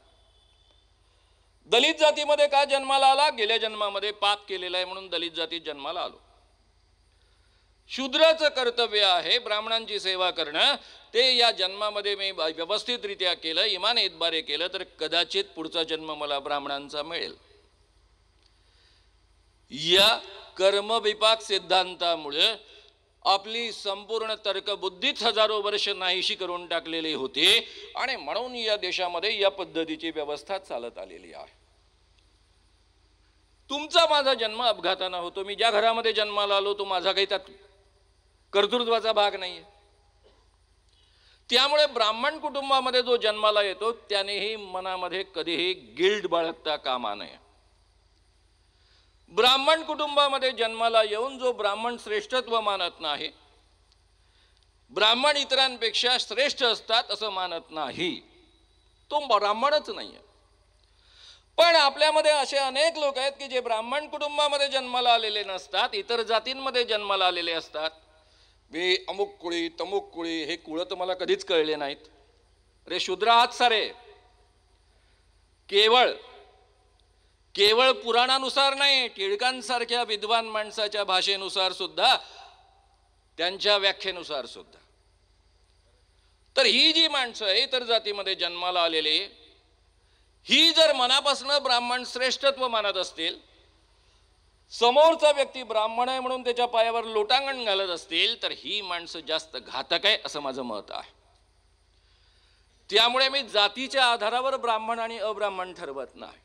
दलित जातीमध्ये का जन्माला आला? गेल्या जन्मामध्ये पाप केलेलं आहे म्हणून दलित जातीत जन्माला आलो. शूद्राचं कर्तव्य आहे ब्राह्मणांची सेवा करणं. ते या जन्मामध्ये मी व्यवस्थितरित्या केलं, इमान इतबारे केलं तर कदाचित पुढचा जन्म मला ब्राह्मणांचा मिळेल. या कर्मविपाक सिद्धांतामुळे आपली संपूर्ण तर्कबुद्धीच हजारो वर्ष नाहीशी करून टाकलेली होती आणि म्हणून या देशामध्ये या पद्धतीची व्यवस्था चालत आलेली आहे. तुमचा माझा जन्म अपघाताने होतो. मी ज्या घरामध्ये जन्माला आलो तो माझा काही त्यात कर्तृत्वाचा भाग नाहीये. त्यामुळे ब्राह्मण कुटुंबामध्ये जो जन्माला येतो त्यानेही मनामध्ये कधीही गिल्ट बाळगता कामा नये. ब्राह्मण कुटुंबामध्ये जन्माला येऊन जो ब्राह्मण श्रेष्ठत्व मानत नाही, ब्राह्मण इतरांपेक्षा श्रेष्ठ असतात असं मानत नाही, तो ब्राह्मणच नाहीये. पण आपल्यामध्ये असे अनेक लोक आहेत की जे ब्राह्मण कुटुंबामध्ये जन्माला आलेले नसतात, इतर जातींमध्ये जन्माला आलेले असतात. मी अमुक कुळी तमुक कुळी, हे कुळ तर मला कधीच कळले नाहीत. अरे शूद्र आहात सारे. केवळ पुराणानुसार नाही, टिळकांसारख्या विद्वान माणसाच्या भाषेनुसार सुद्धा, त्यांच्या व्याख्येनुसार सुद्धा. तर ही जी माणसं आहे इतर जातीमध्ये जन्माला आलेली, ही जर मनापासून ब्राह्मण श्रेष्ठत्व मानत असतील, समोरचा व्यक्ती ब्राह्मण आहे म्हणून त्याच्या पायावर लोटांगण घालत असतील, तर ही माणसं जास्त घातक आहे असं माझं मत आहे. त्यामुळे मी जातीच्या आधारावर ब्राह्मण आणि अब्राह्मण ठरवत नाही.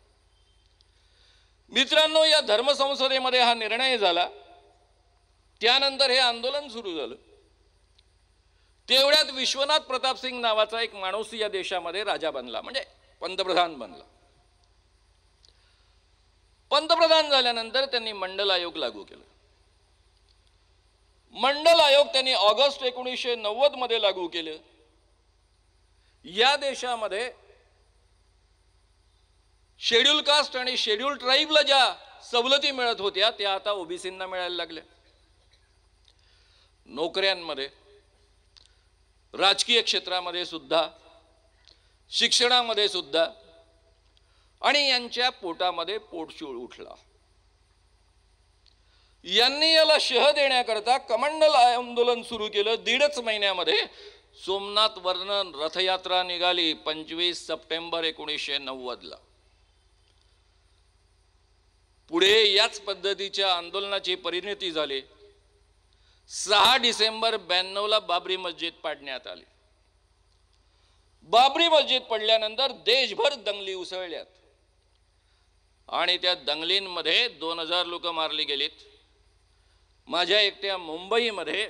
मित्रांनो, या धर्मसंसदेमध्ये हा निर्णय झाला. त्यानंतर हे आंदोलन सुरू झालं. तेवढ्यात विश्वनाथ प्रताप सिंग नावाचा एक माणूस या देशामध्ये राजा बनला, म्हणजे पंतप्रधान बनला. पंतप्रधान झाल्यानंतर त्यांनी मंडल आयोग लागू केला. मंडल आयोग त्यांनी ऑगस्ट 1990 मध्ये लागू केलं. या देशामध्ये शेड्यूल कास्ट आणि शेड्यूल ट्राईबला ज्या सवलती मिळत होत्या त्या आता ओबीसींना मिळायला लागल्या. नोकऱ्यांमध्ये, राजकीय क्षेत्रामध्ये सुद्धा, शिक्षणामध्ये सुद्धा, आणि यांच्या पोटामध्ये पोटशूळ उठला. यांनी याला शह देण्याकरता कमंडल आंदोलन सुरू केलं. 1.5 महिन्यामध्ये सोमनाथ वरनं रथयात्रा निघाली 25 सप्टेंबर 1990 ला. पुढे याच पद्धतीच्या आंदोलनाची परिणती झाली. 6 डिसेंबर 92 ला बाबरी मस्जिद पाडण्यात आली. बाबरी मस्जिद पडल्यानंतर देशभर दंगली उसळल्यात आणि त्या दंगलींमध्ये 2000 लोक मारली गेलीत. माझ्या एकट्या मुंबईमध्ये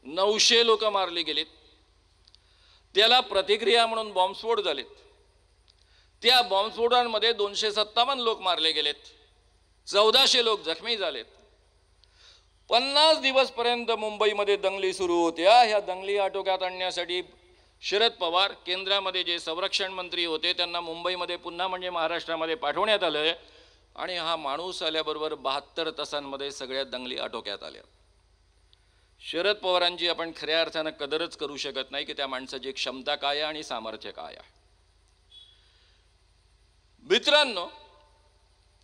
900 लोक मारली गेलीत. त्याला प्रतिक्रिया म्हणून बॉम्बस्फोट झालेत. त्या बॉम्बस्फोटांमध्ये 257 लोक मारले गेलेत, 1400 लोक जखमी झालेत. 50 दिवसपर्यंत मुंबईमध्ये दंगली सुरू होत्या. ह्या दंगली आटोक्यात आणण्यासाठी शरद पवार केंद्रामध्ये जे संरक्षण मंत्री होते त्यांना मुंबईमध्ये पुन्हा म्हणजे महाराष्ट्रामध्ये पाठवण्यात आलं आणि हा माणूस आल्याबरोबर 72 तासांमध्ये सगळ्या दंगली आटोक्यात आल्या. शरद पवारांची आपण खऱ्या अर्थानं कदरच करू शकत नाही की त्या माणसाची क्षमता काय आहे आणि सामर्थ्य काय आहे. मित्रांनो,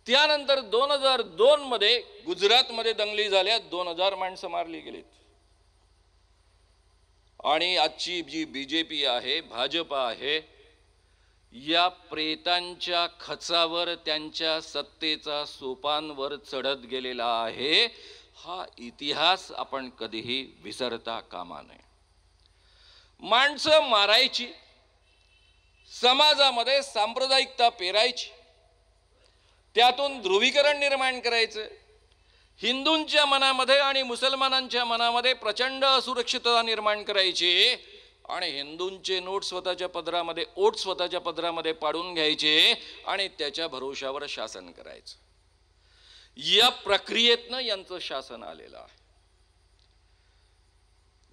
त्यानंतर 2002 मध्ये गुजरातमध्ये दंगली झाल्या, 2000 माणसं मारली गेलीत. आणि आजची जी बीजेपी आहे, भाजप आहे, या प्रेतांच्या खचावर त्यांच्या सत्तेचा सोपानवर चढत गेलेला आहे. हा इतिहास आपण कधीही विसरता कामा नये. माणसं मारायची, समाजामध्ये सांप्रदायिकता पेरायची, त्यातून ध्रुवीकरण निर्माण करायचं, हिंदूंच्या मनामध्ये आणि मुसलमानांच्या मनामध्ये प्रचंड असुरक्षितता निर्माण करायची आणि हिंदूंचे नोट स्वतःच्या पदरामध्ये, ओट स्वतःच्या पदरामध्ये पाडून घ्यायचे आणि त्याच्या भरोशावर शासन करायचं. या प्रक्रियेतनं यांचं शासन आलेलं आहे.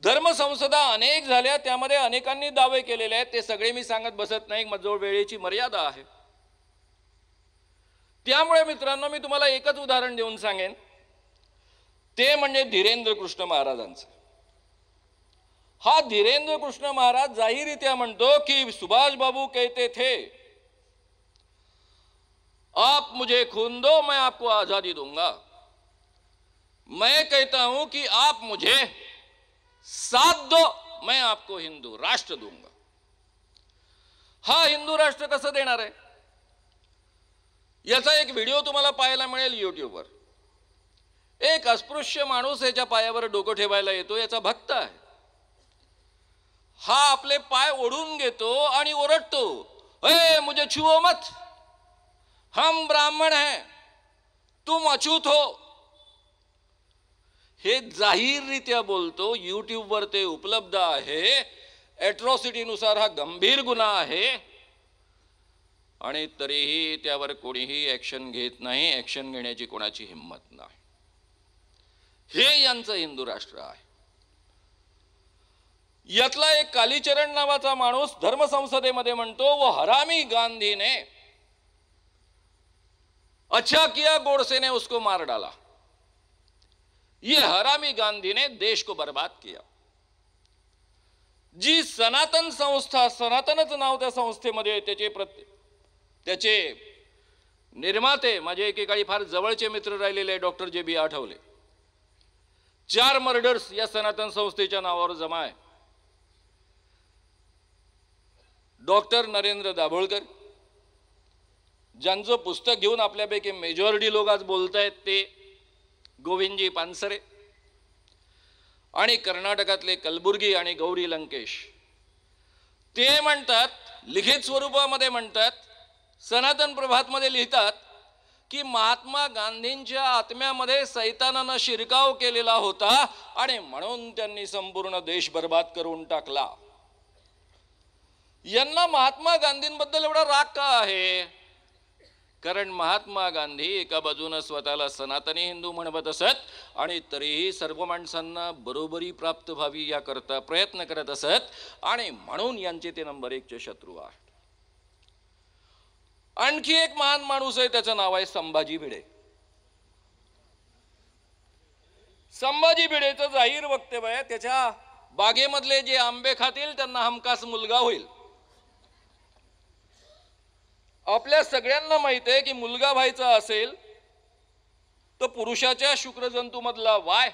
धर्मसंसदा अनेक झाल्या, त्यामध्ये अनेकांनी दावे केलेले आहेत. ते सगळे मी सांगत बसत नाही, माझ्याजवळ वेळेची मर्यादा आहे. त्यामुळे मित्रांनो, मी तुम्हाला एकच उदाहरण देऊन सांगेन, ते म्हणजे धीरेंद्र कृष्ण महाराजांचं. हा धीरेंद्र कृष्ण महाराज जाहीररित्या म्हणतो की सुभाष बाबू कहते थे, आप मुझे खून दो मैं आपको आजादी दूंगा. मैं कहता हूं कि आप मुझे साथ दो मैं आपको हिंदू राष्ट्र दूंगा. हा हिंदू राष्ट्र कसं देणार आहे याचा एक व्हिडिओ तुम्हाला पाहायला मिळेल युट्यूबवर. एक अस्पृश्य माणूस याच्या पायावर डोकं ठेवायला येतो, याचा भक्त आहे. हा आपले पाय ओढून घेतो आणि ओरडतो, ए मुझे छुओ मत, हम ब्राह्मण हैं, तुम अछूत हो. हे जाहीररित्या बोलतो, युट्यूबवर ते उपलब्ध आहे. ॲट्रॉसिटीनुसार हा गंभीर गुन्हा आहे आणि तरीही त्यावर कोणीही ॲक्शन घेत नाही, ॲक्शन घेण्याची कोणाची हिंमत नाही. हे यांचं हिंदू राष्ट्र आहे. यातला एक कालीचरण नावाचा माणूस धर्मसंसदेमध्ये म्हणतो, वो हरामी गांधी ने अच्छा किया, गोडसे ने उसको मार डाला. ये हरामी गांधी ने देश को बर्बाद किया. जी सनातन संस्था, सनातनच नाव त्या संस्थेमध्ये, त्याचे निर्माते माझे एकेकाळी फार जवळचे मित्र राहिलेले डॉक्टर जे बी आठवले. 4 मर्डर्स या सनातन संस्थेच्या नावावर जमा आहे. डॉक्टर नरेंद्र दाभोळकर, ज्यांचं पुस्तक घेऊन आपल्यापैकी मेजॉरिटी लोक आज बोलतायत, ते गोविंदजी पानसरे, आणि कर्नाटकातले कलबुर्गी आणि गौरी लंकेश. ते म्हणतात, लिखित स्वरूपामध्ये म्हणतात, सनातन प्रभातमध्ये लिहितात की महात्मा गांधींच्या आत्म्यामध्ये सैतानानं शिरकाव केलेला होता आणि म्हणून त्यांनी संपूर्ण देश बर्बाद करून टाकला. यांना महात्मा गांधींबद्दल एवढा राग का आहे? कारण महात्मा गांधी एका बाजूने स्वतःला सनातनी हिंदू म्हणवत असत आणि तरीही सर्व माणसांना बरोबरी प्राप्त व्हावी याकरता प्रयत्न करत असत आणि म्हणून यांचे ते नंबर 1 चे शत्रू आहेत. आणखी एक महान माणूस आहे, त्याचं नाव आहे संभाजी भिडे. संभाजी भिडेचं जाहीर वक्तव्य आहे, त्याच्या बागेमधले जे आंबे खातील त्यांना हमखास मुलगा होईल. आपल्या सगळ्यांना माहित आहे की मुलगा व्हायचा असेल तर पुरुषाच्या शुक्रजंतूमधला Y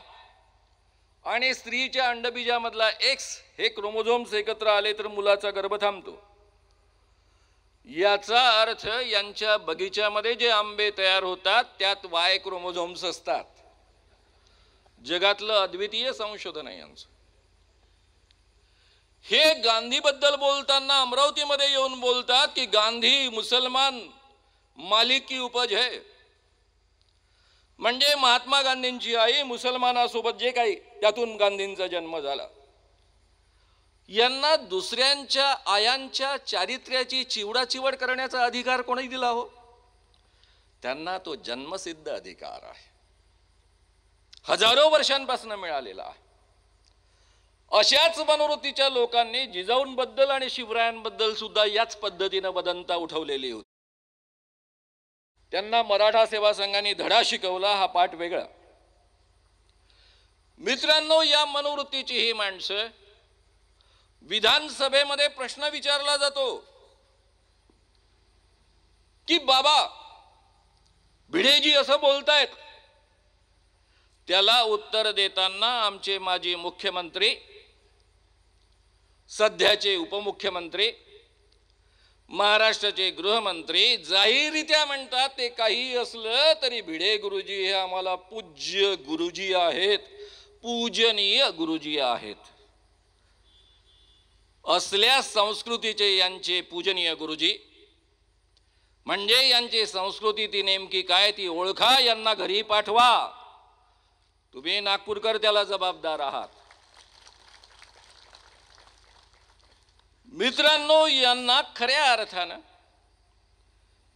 आणि स्त्रीच्या अंडबीजामधला X हे क्रोमोझोम्स एकत्र आले तर मुलाचा गर्भ थांबतो. याचा अर्थ यांच्या बगीच्यामध्ये जे आंबे तयार होतात त्यात Y क्रोमोझोम्स असतात. जगातलं अद्वितीय संशोधन आहे यांचं. हे गांधीबद्दल बोलताना अमरावतीमध्ये येऊन बोलतात की गांधी मुसलमान मालिक की उपज है. म्हणजे महात्मा गांधींची आई मुसलमानासोबत जे काही त्यातून गांधींचा जन्म झाला. यांना दुसऱ्यांच्या आयांच्या चारित्र्याची चिवडाचिवड करण्याचा अधिकार कोणी दिला हो? त्यांना तो जन्मसिद्ध अधिकार आहे, हजारो वर्षांपासून मिळालेला आहे. अशाच मनोवृत्तीच्या लोकांनी जिजाऊंबद्दल आणि शिवरायांबद्दल सुद्धा याच पद्धतीने वदंता उठवलेली होती. त्यांना मराठा सेवा संघाने धडा शिकवला, हा पाठ वेगळा. मित्रांनो, या मनोवृत्तीची ही माणसं विधानसभेमध्ये प्रश्न विचारला जातो की बाबा भिडेजी असं बोलतायत, त्याला उत्तर देताना आमचे माजी मुख्यमंत्री, सध्याचे उपमुख्यमंत्री, महाराष्ट्राचे गृहमंत्री जाहीररित्या म्हणतात ते काही असलं तरी भिडे गुरुजी हे आम्हाला पूज्य गुरुजी आहेत, पूजनीय गुरुजी आहेत. असल्या संस्कृतीचे यांचे पूजनीय गुरुजी म्हणजे यांची संस्कृती ती नेमकी काय ती ओळखा, यांना घरी पाठवा. तुम्ही नागपूरकर त्याला जबाबदार आहात. मित्रांनो, यांना खऱ्या अर्थानं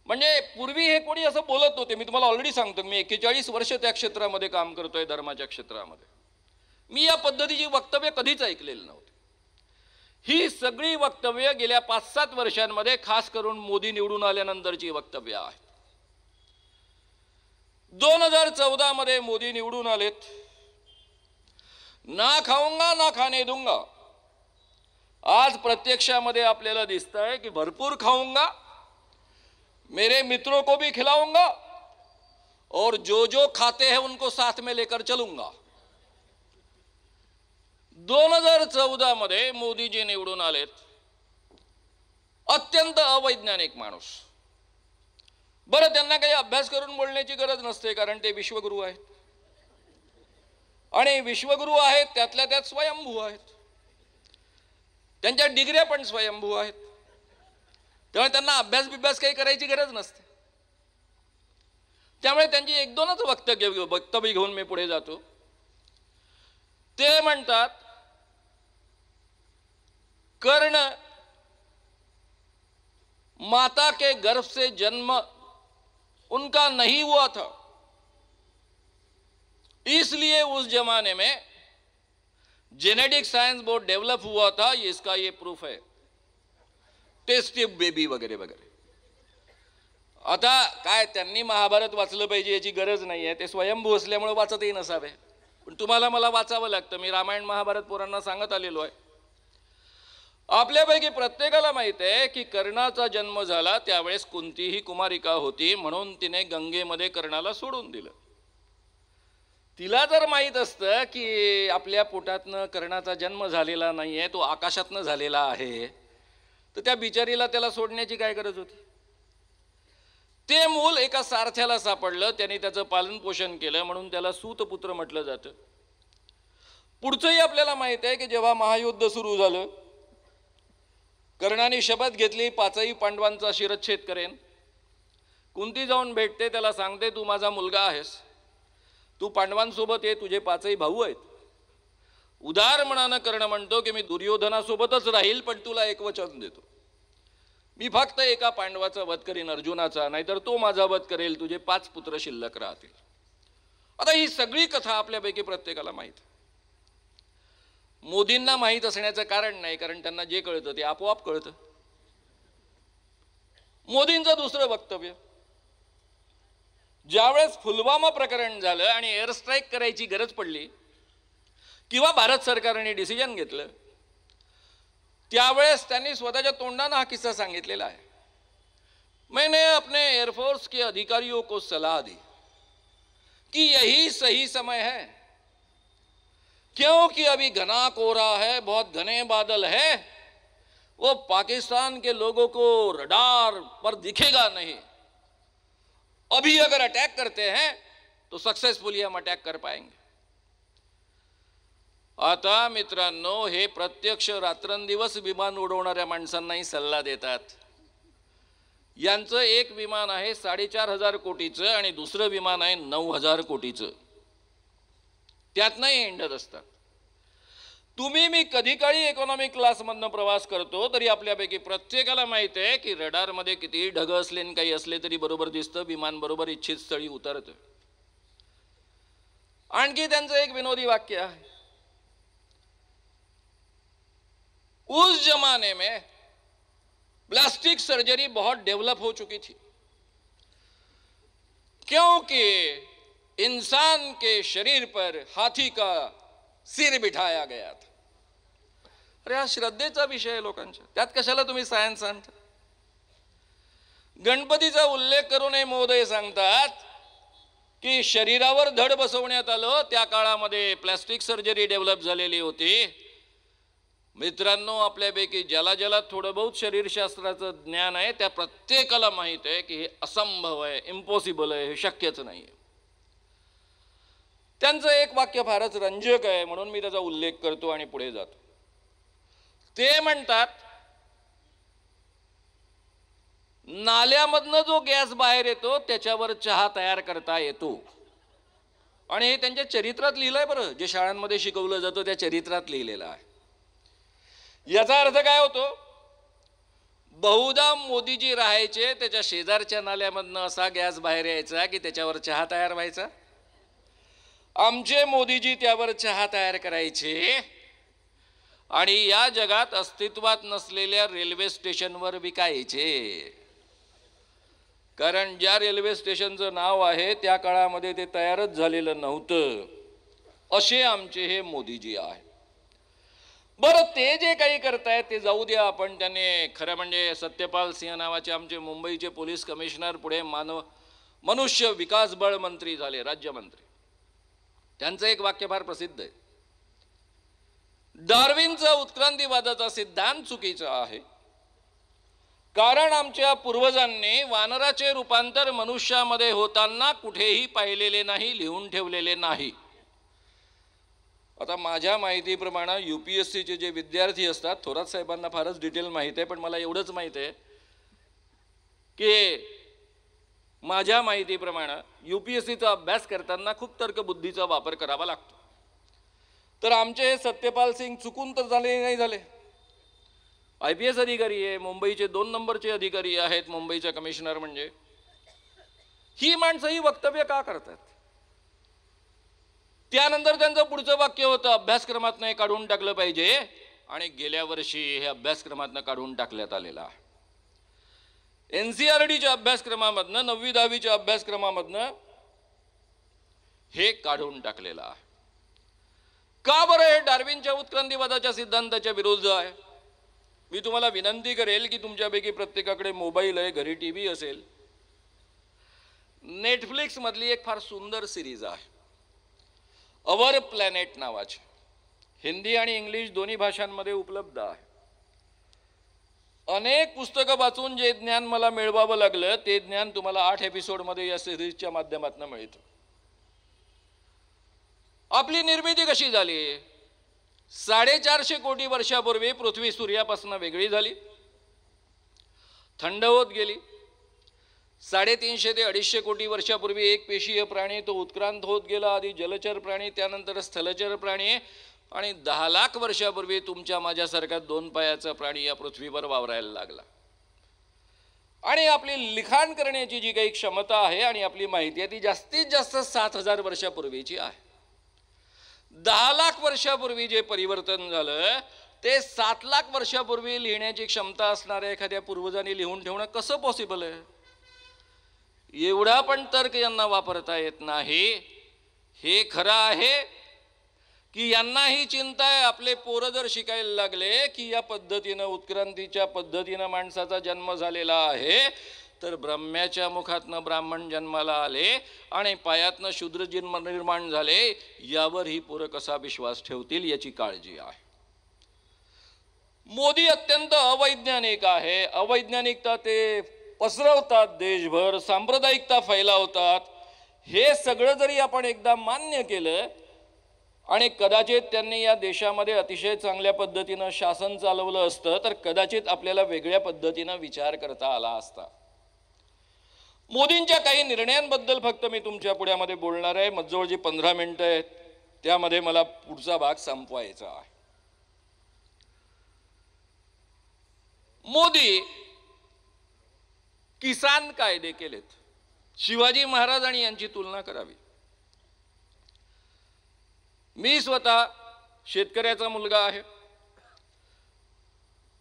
म्हणजे पूर्वी हे कोणी असं बोलत नव्हते. मी तुम्हाला ऑलरेडी सांगतो, मी 41 वर्ष त्या क्षेत्रामध्ये काम करतोय, धर्माच्या क्षेत्रामध्ये. मी या पद्धतीची वक्तव्य कधीच ऐकलेली नव्हती. ही सगळी वक्तव्य गेल्या 5-7 वर्षांमध्ये खास करून मोदी निवडून आल्यानंतरची वक्तव्य आहेत. 2014 मध्ये मोदी निवडून आलेत. ना खाऊंगा ना खाने दूंगा. आज प्रत्यक्षामध्ये आपल्याला दिसतंय की भरपूर खाऊंगा, मेरे मित्रों को भी खिलाऊंगा और जो जो खाते हैं उनको साथ में लेकर चलूंगा. 2014 मध्ये मोदीजी निवडून आलेत. अत्यंत अवैज्ञानिक माणूस. बरं, त्यांना काही अभ्यास करून बोलण्याची गरज नसते, कारण ते विश्वगुरू आहेत. आणि विश्वगुरू आहेत त्यातल्या त्यात स्वयंभू आहेत. त्यांच्या डिग्र्या पण स्वयंभू आहेत. त्यामुळे त्यांना अभ्यास काही करायची गरज नसते. त्यामुळे त्यांची 1-2च वक्तव्य घेऊन मी पुढे जातो. ते म्हणतात, कर्ण माता के गर्भ से जन्म उनका नहीं हुआ था, इसलिए उस जमाने में जेनेटिक साइंस बहुत डेवलप हुआ था, इसका ये प्रूफ है. टेस्ट ट्यूब बेबी वगैरे वगैरे. आता काय त्यांनी महाभारत वाचलं पाहिजे याची गरज नाही आहे, ते स्वयंभू असल्यामुळे वाचतही नसावे. पण तुम्हाला मला वाचावं लागतं. मी रामायण महाभारत पोरांना सांगत आलेलो आहे. आपल्यापैकी प्रत्येकाला माहित आहे की कर्णाचा जन्म झाला त्यावेळेस कुंतीही कुमारिका होती, म्हणून तिने गंगेमध्ये कर्णाला सोडून दिलं. तिला जर माहित असतं की आपल्या पोटातनं कर्णाचा जन्म झालेला नाहीये, तो आकाशातनं झालेला आहे, तर त्या बिचारीला त्याला सोडण्याची काय गरज होती. ते मूल एका सारथ्याला सापडलं, त्याने त्याचं पालन पोषण केलं, म्हणून त्याला सूतपुत्र म्हटलं जातं. पुढचंही आपल्याला माहित आहे की जेव्हा महायुद्ध सुरू झालं, कर्णाने शपथ घेतली 5ही पांडवांचा शिरच्छेद करेन. कुंती जाऊन भेटते, त्याला सांगते तू माझा मुलगा आहेस, तू पांडवांसोबत ये, तुझे 5ही भाऊ आहेत. उदार मनानं कर्ण म्हणतो की मी दुर्योधनासोबतच राहील, पण तुला एक वचन देतो, मी फक्त एका पांडवाचा वध करीन, अर्जुनाचा, नाहीतर तो माझा वध करेल, तुझे 5 पुत्र शिल्लक राहतील. आता ही सगळी कथा आपल्यापैकी प्रत्येकाला माहित. मोदींना माहीत असण्याचं कारण नाही, कारण त्यांना जे कळतं ते आपोआप कळतं. मोदींचं दुसरं वक्तव्य, ज्यावेळेस पुलवामा प्रकरण झालं आणि एअर स्ट्राईक करायची गरज पडली किंवा भारत सरकारने डिसिजन घेतलं, त्यावेळेस त्यांनी स्वतःच्या तोंडाने हा किस्सा सांगितलेला आहे. मैंने अपने एयरफोर्स के अधिकारियों को सलाह दी कि यही सही समय है, क्योंकि अभी घना कोहरा है, बहुत घने बादल है, वो पाकिस्तान के लोगों को रडार पर दिखेगा नहीं. अभी अगर अटैक करते हैं तो सक्सेसफुली हम अटैक कर पाएंगे. आता मित्रांनो, हे प्रत्यक्ष रात्रंदिवस विमान उडवणाऱ्या माणसांनाही सल्ला देतात. यांचं एक विमान आहे 4,500 कोटीचं आणि दुसरं विमान आहे 9,000 कोटीचं. त्यातनंही हिंडत असतात. तुम्ही मी कधी काळी इकॉनॉमी क्लासमधनं प्रवास करतो, तरी आपल्यापैकी प्रत्येकाला माहित आहे की रडारमध्ये कितीही ढग असले आणि काही असले तरी बरोबर दिसतं, विमान बरोबर इच्छित स्थळी उतरतं. आणखी त्यांचं एक विनोदी वाक्य आहे, उस जमाने में प्लास्टिक सर्जरी बहुत डेवलप हो चुकी थी, क्योंकि इंसान के शरीर पर हाथी का सिर बिठाया गया था. अरे हा श्रद्धेचा विषय आहे लोकांच्या, त्यात कशाला तुम्ही सायन्स आणता. गणपतीचा उल्लेख करूनही महोदय सांगतात की शरीरावर धड बसवण्यात आलं, त्या काळामध्ये प्लॅस्टिक सर्जरी डेव्हलप झालेली होती. मित्रांनो, आपल्यापैकी ज्याला ज्याला थोडं बहुत शरीरशास्त्राचं ज्ञान आहे त्या प्रत्येकाला माहित आहे की हे असंभव आहे, इम्पॉसिबल आहे, हे शक्यच नाही. त्यांचं एक वाक्य फारच रंजक आहे, म्हणून मी त्याचा उल्लेख करतो आणि पुढे जातो. ते म्हणतात, नाल्यामधनं जो गॅस बाहेर येतो त्याच्यावर चहा तयार करता येतो. आणि हे त्यांच्या चरित्रात लिहिलंय बरं, जे शाळांमध्ये शिकवलं जातं त्या चरित्रात लिहिलेलं आहे. याचा अर्थ काय होतो? बहुधा मोदीजी राहायचे त्याच्या शेजारच्या नाल्यामधनं असा गॅस बाहेर यायचा की त्याच्यावर चहा तयार व्हायचा. आमचे मोदीजी त्यावर चहा तयार करायचे आणि या जगात अस्तित्वात नसलेल्या रेल्वे स्टेशनवर विकायचे. कारण ज्या रेल्वे स्टेशनचं नाव आहे त्या काळामध्ये ते तयारच झालेलं नव्हतं. असे आमचे हे मोदीजी आहे. बरं, ते जे काही करतायत ते जाऊ द्या. आपण त्याने खरं म्हणजे सत्यपाल सिंह नावाचे आमचे मुंबईचे पोलीस कमिशनर पुढे मनुष्य विकास बळ मंत्री झाले, राज्यमंत्री. त्यांचं एक वाक्य फार प्रसिद्ध आहे, डार्विनचा उत्क्रांतीवादाचा सिद्धांत चुकीचा आहे, कारण आमच्या पूर्वजांनी वानराचे रूपांतर मनुष्यामध्ये होताना कुठेही पाहिलेले नाही, लिहून ठेवलेले नाही. आता माझ्या माहितीप्रमाणे UPSCचे जे विद्यार्थी असतात, थोरात साहेबांना फारच डिटेल माहित आहे, पण मला एवढंच माहित आहे की माझ्या माहितीप्रमाणे UPSCचा अभ्यास करताना खूप तर्कबुद्धीचा वापर करावा लागतो. तर आमचे सत्यपाल सिंग चुकून तर झाले नाही झाले. IPS अधिकारी आहे, मुंबईचे 2 नंबरचे अधिकारी आहेत, मुंबईचा कमिशनर. म्हणजे ही माणसं ही वक्तव्य का करतात? त्यानंतर त्यांचं पुढचं वाक्य होतं, अभ्यासक्रमातनं हे काढून टाकलं पाहिजे. आणि गेल्या वर्षी हे अभ्यासक्रमातनं काढून टाकण्यात आलेलं आहे. NCERTच्या अभ्यासक्रमामधनं, 9वी 10वीच्या अभ्यासक्रमामधनं हे काढून टाकलेलं आहे. का बरं? हे डार्विनच्या उत्क्रांतीवादाच्या सिद्धांताच्या विरुद्ध आहे. मी तुम्हाला विनंती करेल की तुमच्यापैकी प्रत्येकाकडे मोबाईल आहे, घरी TV असेल. नेटफ्लिक्स मधली एक फार सुंदर सिरीज आहे, अवर प्लॅनेट नावाची. हिंदी आणि इंग्लिश दोन्ही भाषांमध्ये उपलब्ध आहे. अनेक पुस्तकं वाचून जे ज्ञान मला मिळवावं लागलं ते ज्ञान तुम्हाला 8 एपिसोडमध्ये या सिरीजच्या माध्यमातून मिळतं. आपली निर्मिती कशी झाली? 450 कोटी वर्षापूर्वी पृथ्वी सूर्यापासून वेगळी झाली, थंड होत गेली. 350 ते 250 कोटी वर्षापूर्वी एक पेशीय प्राणी तो उत्क्रांत होत गेला, आधी जलचर प्राणी, त्यानंतर स्थलचर प्राणी, आणि 10 लाख वर्षापूर्वी तुमच्या माझ्यासारखा 2 पायाचा प्राणी या पृथ्वीवर वावरायला लागला. आणि आपली लिखाण करण्याची जी काही क्षमता आहे आणि आपली माहिती आहे ती जास्तीत जास्त 7000 वर्षापूर्वीची आहे. 10 लाख वर्षापूर्वी जे परिवर्तन झालं ते 7 लाख वर्षापूर्वी लिहिण्याची क्षमता असणाऱ्या एखाद्या पूर्वजांनी लिहून ठेवणं कसं पॉसिबल आहे? एवढा पण तर्क यांना वापरता येत नाही. हे खरं आहे की यांना ही चिंता आहे, आपले पोरं जर शिकायला लागले की या पद्धतीनं उत्क्रांतीच्या पद्धतीनं माणसाचा जन्म झालेला आहे, तर ब्रह्म्याच्या मुखातनं ब्राह्मण जन्माला आले आणि पायातनं शूद्र जन्म निर्माण झाले, यावर ही पोरं कसा विश्वास ठेवतील याची काळजी आहे. मोदी अत्यंत अवैज्ञानिक आहे. अवैज्ञानिकता ते पसरवतात देशभर, सांप्रदायिकता फैलावतात. हे सगळं जरी आपण एकदा मान्य केलं आणि कदाचित त्यांनी या देशामध्ये अतिशय चांगल्या पद्धतीनं शासन चालवलं असतं तर कदाचित आपल्याला वेगळ्या पद्धतीनं विचार करता आला असता. मोदींच्या काही निर्णयांबद्दल फक्त मी तुमच्या पुढ्यामध्ये बोलणार आहे. मजजवळ जी 15 मिनिटं आहेत त्यामध्ये मला पुढचा भाग संपवायचा आहे. मोदी किसान कायदे केलेत. शिवाजी महाराज आणि यांची तुलना करावी. मी स्वतः शेतकऱ्याचा मुलगा आहे.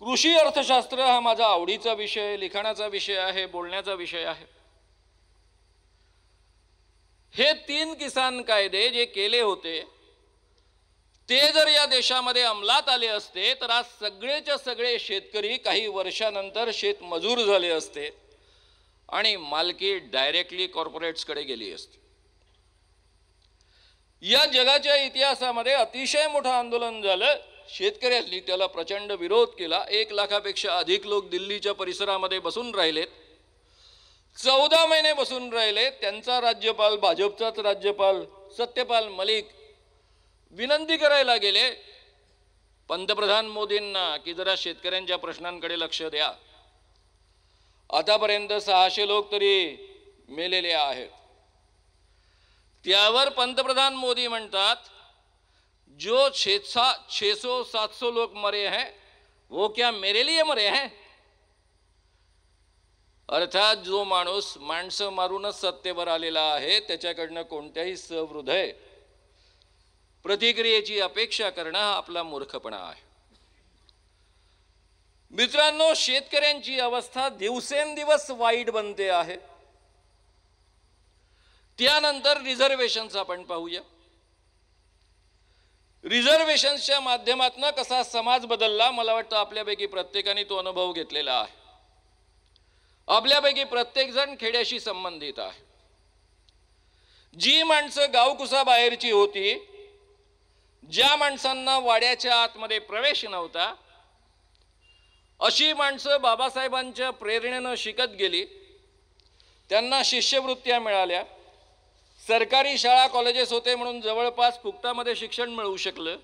कृषी अर्थशास्त्र हा माझा आवडीचा विषय, लिखाणाचा विषय आहे, बोलण्याचा विषय आहे. हे 3 किसान कायदे जे केले होते ते जर या देशामध्ये अंमलात आले असते तर आज सगळेच्या सगळे शेतकरी काही वर्षानंतर शेतमजूर झाले असते आणि मालकी डायरेक्टली कॉर्पोरेट्सकडे गेली असते. या जगाच्या इतिहासामध्ये अतिशय मोठं आंदोलन झालं. शेतकऱ्यांनी त्याला प्रचंड विरोध केला. 1 लाखापेक्षा अधिक लोक दिल्लीच्या परिसरामध्ये बसून राहिलेत. 14 महिने बसून राहिले. त्यांचा राज्यपाल, भाजपचाच राज्यपाल सत्यपाल मलिक विनंती करायला गेले पंतप्रधान मोदींना की जरा शेतकऱ्यांच्या प्रश्नांकडे लक्ष द्या. आतापर्यंत 600 लोक तरी मेलेले आहेत. त्यावर पंतप्रधान मोदी म्हणतात, जो 600-700 लोग मरे हैं वो क्या मेरे लिए मरे हैं. अर्थात जो माणूस माणसं मारूनच सत्तेवर आलेला आहे त्याच्याकडनं कोणत्याही सहृदय प्रतिक्रियेची अपेक्षा करणं हा आपला मूर्खपणा आहे. मित्रांनो, शेतकऱ्यांची अवस्था दिवसेंदिवस वाईट बनते आहे. त्यानंतर रिझर्वेशन्स आपण पाहूया. रिझर्वेशन्सच्या माध्यमातून कसा समाज बदलला, मला वाटतं आपल्यापैकी प्रत्येकाने तो अनुभव घेतलेला आहे. आपल्यापैकी प्रत्येक जण खेड्याशी संबंधित आहे. जी माणसं गावकुसा बाहेरची होती, ज्या माणसांना वाड्याच्या आतमध्ये प्रवेश नव्हता, अशी माणसं बाबासाहेबांच्या प्रेरणेनं शिकत गेली. त्यांना शिष्यवृत्त्या मिळाल्या. सरकारी शाळा कॉलेजेस होते म्हणून जवळपास फुकटामध्ये शिक्षण मिळू शकलं.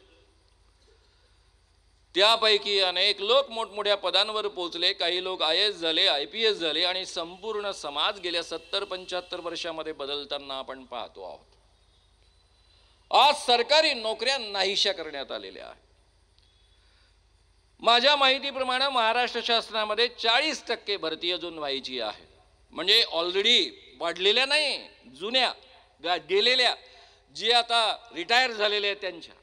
त्यापैकी अनेक लोक मोठमोठ्या पदांवर पोहोचले. काही लोक IAS झाले, IPS झाले आणि संपूर्ण समाज गेल्या 70-75 वर्षामध्ये बदलताना आपण पाहतो आहोत. आज सरकारी नोकऱ्या नाहीशा करण्यात आलेल्या आहेत. माझ्या माहितीप्रमाणे महाराष्ट्र शासनामध्ये 40% भरती अजून व्हायची आहे. म्हणजे ऑलरेडी वाढलेल्या नाही, जुन्या गेलेल्या, जे आता रिटायर झालेले आहेत त्यांच्या.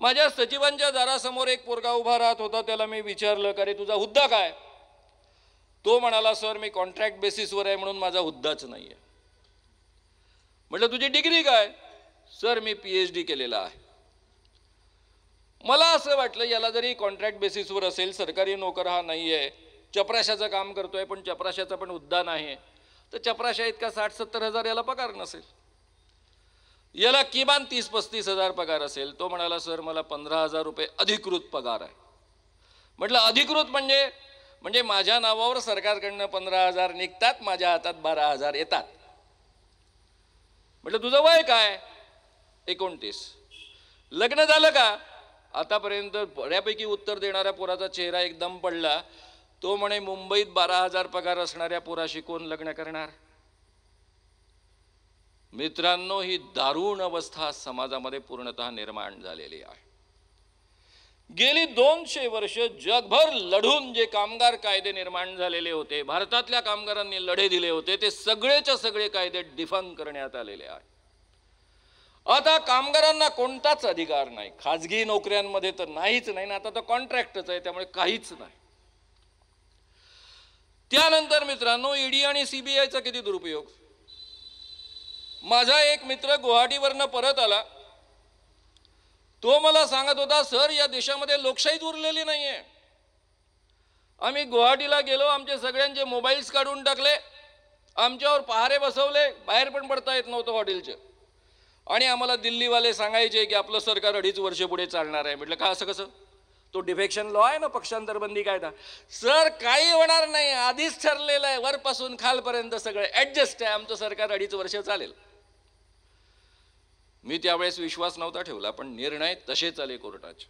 माझ्या सचिवांच्या दारासमोर एक पोरगा उभा राहत होता. त्याला मी विचारलं, का रे तुझा हुद्दा काय? तो म्हणाला, सर मी कॉन्ट्रॅक्ट बेसिसवर आहे म्हणून माझा हुद्दाच नाही आहे. म्हटलं तुझी डिग्री काय? सर मी PhD केलेला आहे. मला असं वाटलं याला जरी कॉन्ट्रॅक्ट बेसिसवर असेल, सरकारी नोकर हा नाही आहे, चपराशाचं काम करतोय पण चपराशाचा पण हुद्दा नाही, तर चपराशा इतका 60-70 हजार याला पगार नसेल. याला किमान 30-35 हजार पगार असेल. तो म्हणाला, सर मला 15,000 रुपये अधिकृत पगार आहे. म्हटलं अधिकृत म्हणजे माझ्या नावावर सरकारकडनं 15,000 निघतात, माझ्या हातात 12,000 येतात. म्हटलं तुझं वय काय? 29. लग्न झालं का? आतापर्यंत बऱ्यापैकी उत्तर देणाऱ्या पोराचा चेहरा एकदम पडला. तो म्हणे मुंबईत 12,000 पगार असणाऱ्या पोराशी कोण लग्न करणार? मित्रांनो, ही दारुण अवस्था समाजामध्ये पूर्णतः निर्माण झालेली आहे. गेली 200 वर्ष जगभर लढून जे कामगार कायदे निर्माण झालेले होते, भारतातल्या कामगारांनी लढे दिले होते, ते सगळेच्या सगळे कायदे डिफंक करण्यात आलेले आहेत. आता कामगारांना कोणताच अधिकार नाही. खाजगी नोकऱ्यांमध्ये तर नाहीच नाही ना, आता तर कॉन्ट्रॅक्टच आहे, त्यामुळे काहीच नाही. त्यानंतर मित्रांनो, ED आणि CBIचा किती दुरुपयोग. माझा एक मित्र गुवाहाटीवरनं परत आला. तो मला सांगत होता, सर या देशामध्ये लोकशाहीच उरलेली नाहीये. आम्ही गुवाहाटीला गेलो, आमचे सगळ्यांचे मोबाईल्स काढून टाकले, आमच्यावर पहारे बसवले, बाहेर पण पडता येत नव्हतं हॉटेलचे. आणि आम्हाला दिल्लीवाले सांगायचे की आपलं सरकार 2.5 वर्ष पुढे चालणार आहे. म्हटलं का असं कसं? तो डिफेक्शन लॉ आहे ना, पक्षांतरबंदी कायदा. सर काही होणार नाही, आधीच ठरलेलं आहे, वरपासून खालपर्यंत सगळं ॲडजस्ट आहे, आमचं सरकार 2.5 वर्ष चालेल. मी त्यावेळेस विश्वास नव्हता ठेवला, पण निर्णय तसेच आले कोर्टाचे.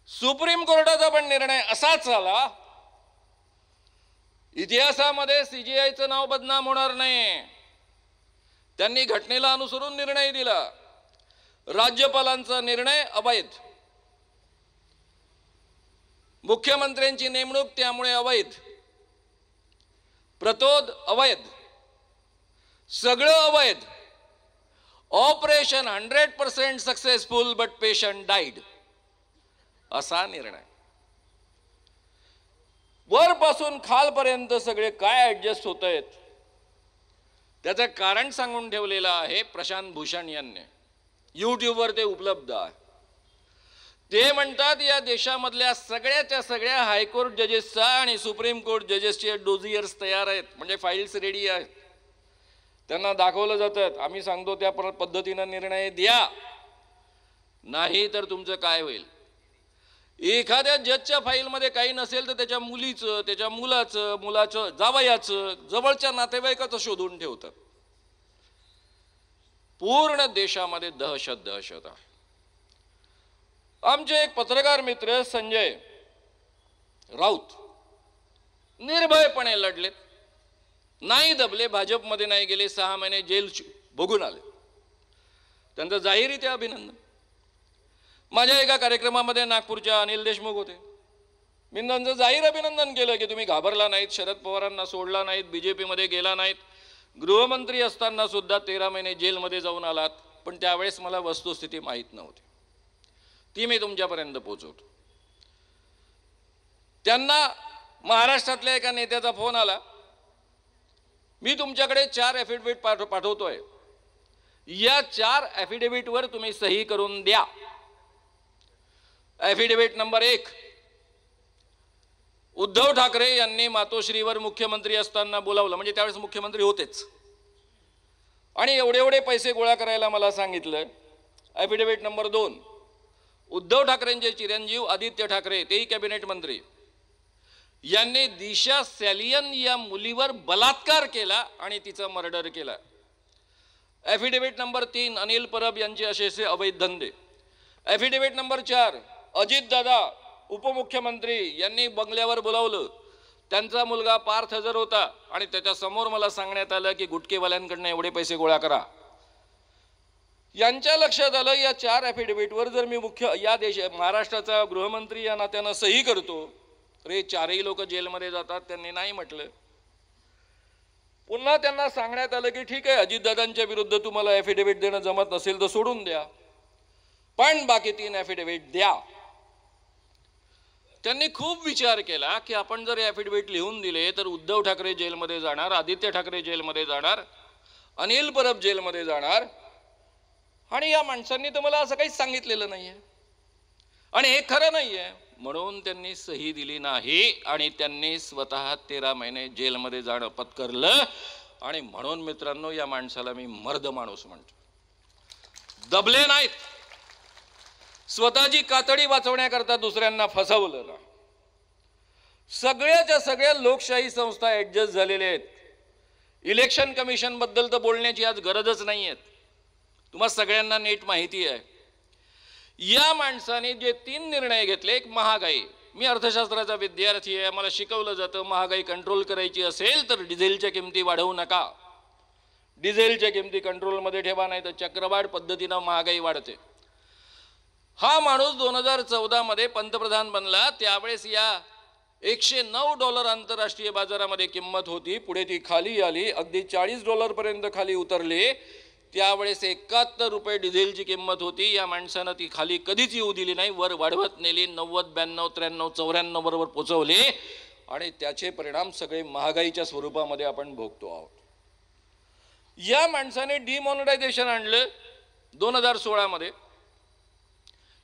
सुप्रीम कोर्टाचा पण निर्णय असाच आला. इतिहासामध्ये CGIचं नाव बदनाम होणार नाही. त्यांनी घटनेला अनुसरून निर्णय दिला. राज्यपालांचा निर्णय अवैध, मुख्यमंत्र्यांची नेमणूक त्यामुळे अवैध, प्रतोद अवैध, सगळं अवैध. Operation 100% successful but patient died, असा निर्णय. वरपासून खालपर्यंत सगळे काय ऍडजस्ट होत आहेत त्याचं कारण सांगून ठेवलेलं आहे प्रशांत भूषण यांनी. यूट्यूबवर ते उपलब्ध आहे. ते म्हणतात या देशामधल्या सगळ्याच्या सगळ्या हायकोर्ट जजेसचा आणि सुप्रीम कोर्ट जजेसचे डोजियर्स तयार आहेत, म्हणजे फाईल्स रेडी आहेत. त्यांना दाखवलं जातं, आम्ही सांगतो त्या पद्धतीनं निर्णय द्या, नाही तर तुमचं काय होईल. एखाद्या जजच्या फाईलमध्ये काही नसेल तर त्याच्या मुलीचं, त्याच्या मुलाचं, मुलाचं जावयाचं, जवळच्या नातेवाईकाचं शोधून ठेवतात. पूर्ण देशामध्ये दहशत आहे. आमचे एक पत्रकार मित्र संजय राऊत निर्भयपणे लढलेत, नाही दबले, भाजपमध्ये नाही गेले, 6 महिने जेल भोगून आले. त्यांचं जाहीररित्या अभिनंदन. माझ्या एका कार्यक्रमामध्ये नागपूरच्या अनिल देशमुख होते. मी त्यांचं जाहीर अभिनंदन केलं की तुम्ही घाबरला नाहीत, शरद पवारांना सोडला नाहीत, बीजेपीमध्ये गेला नाहीत, गृहमंत्री असताना सुद्धा 13 महिने जेलमध्ये जाऊन आलात. पण त्यावेळेस मला वस्तुस्थिती माहीत नव्हती, ती मी तुमच्यापर्यंत पोहोचवतो. त्यांना महाराष्ट्रातल्या एका नेत्याचा फोन आला, मी तुमच्याकडे 4 ॲफिडेव्हिट पाठवतोय, या 4 ॲफिडेव्हिटवर तुम्ही सही करून द्या. ॲफिडेव्हिट नंबर 1, उद्धव ठाकरे यांनी मातोश्रीवर मुख्यमंत्री असताना बोलावलं, म्हणजे त्यावेळेस मुख्यमंत्री होतेच, आणि एवढे पैसे गोळा करायला मला सांगितलं. ॲफिडेव्हिट नंबर 2, उद्धव ठाकरेंचे चिरंजीव आदित्य ठाकरे, तेही कॅबिनेट मंत्री, यांनी दिशा सॅलियन या मुलीवर बलात्कार केला आणि तिचा मर्डर केला. ॲफिडेव्हिट नंबर 3, अनिल परब यांचे असे अवैध धंदे. ॲफिडेव्हिट नंबर 4, अजितदादा उपमुख्यमंत्री यांनी बंगल्यावर बोलावलं, त्यांचा मुलगा पार्थ हजर होता आणि त्याच्या समोर मला सांगण्यात आलं की गुटकेवाल्यांकडनं एवढे पैसे गोळा करा. यांच्या लक्षात आलं या 4 ॲफिडेव्हिटवर जर मी महाराष्ट्राचा गृहमंत्री या नात्यानं सही करतो तर हे 4ही लोक जेलमध्ये जातात. त्यांनी नाही म्हटलं. पुन्हा त्यांना सांगण्यात आलं की ठीक आहे, अजितदादांच्या विरुद्ध तुम्हाला ॲफिडेव्हिट देणं जमत नसेल तर सोडून द्या, पण बाकी 3 ॲफिडेव्हिट द्या. त्यांनी खूप विचार केला की आपण जर ॲफिडेव्हिट लिहून दिले तर उद्धव ठाकरे जेलमध्ये जाणार, आदित्य ठाकरे जेलमध्ये जाणार, अनिल परब जेलमध्ये जाणार, आणि या माणसांनी तर मला असं काहीच सांगितलेलं नाहीये आणि हे खरं नाहीये. म्हणून त्यांनी सही दिली नाही आणि त्यांनी स्वतः 13 महिने जेलमध्ये जाणं पत्करलं. आणि म्हणून मित्रांनो, या माणसाला मी मर्द माणूस म्हणतो. दबले नाहीत, स्वतःची कातडी वाचवण्याकरता दुसऱ्यांना फसवलं ना. सगळ्याच्या सगळ्या लोकशाही संस्था ऍडजस्ट झालेल्या आहेत. इलेक्शन कमिशन बद्दल तर बोलण्याची आज गरजच नाहीये, तुम्हाला सगळ्यांना नीट माहिती आहे. या माणसाने जे 3 निर्णय घेतले, एक महागाई, मी अर्थशास्त्राचा विद्यार्थी आहे, मला शिकवलं जातं महागाई कंट्रोल करायची असेल तर डिझेलच्या किमती वाढवू नका, डिझेलच्या किमती कंट्रोलमध्ये ठेवा, नाही तर चक्रवाढ पद्धतीनं महागाई वाढते. हा माणूस 2014 मध्ये पंतप्रधान बनला, त्यावेळेस या $109 आंतरराष्ट्रीय बाजारामध्ये किंमत होती, पुढे ती खाली आली, अगदी $40 पर्यंत खाली उतरली. त्यावेळेस 71 रुपये डिझेलची किंमत होती. या माणसानं ती खाली कधीच येऊ दिली नाही, वर वाढवत नेली, 90, 92, 93, 94 बरोबर पोचवली आणि त्याचे परिणाम सगळे महागाईच्या स्वरूपामध्ये आपण भोगतो आहोत. या माणसाने डिमॉनिटायझेशन आणलं 2016 मध्ये.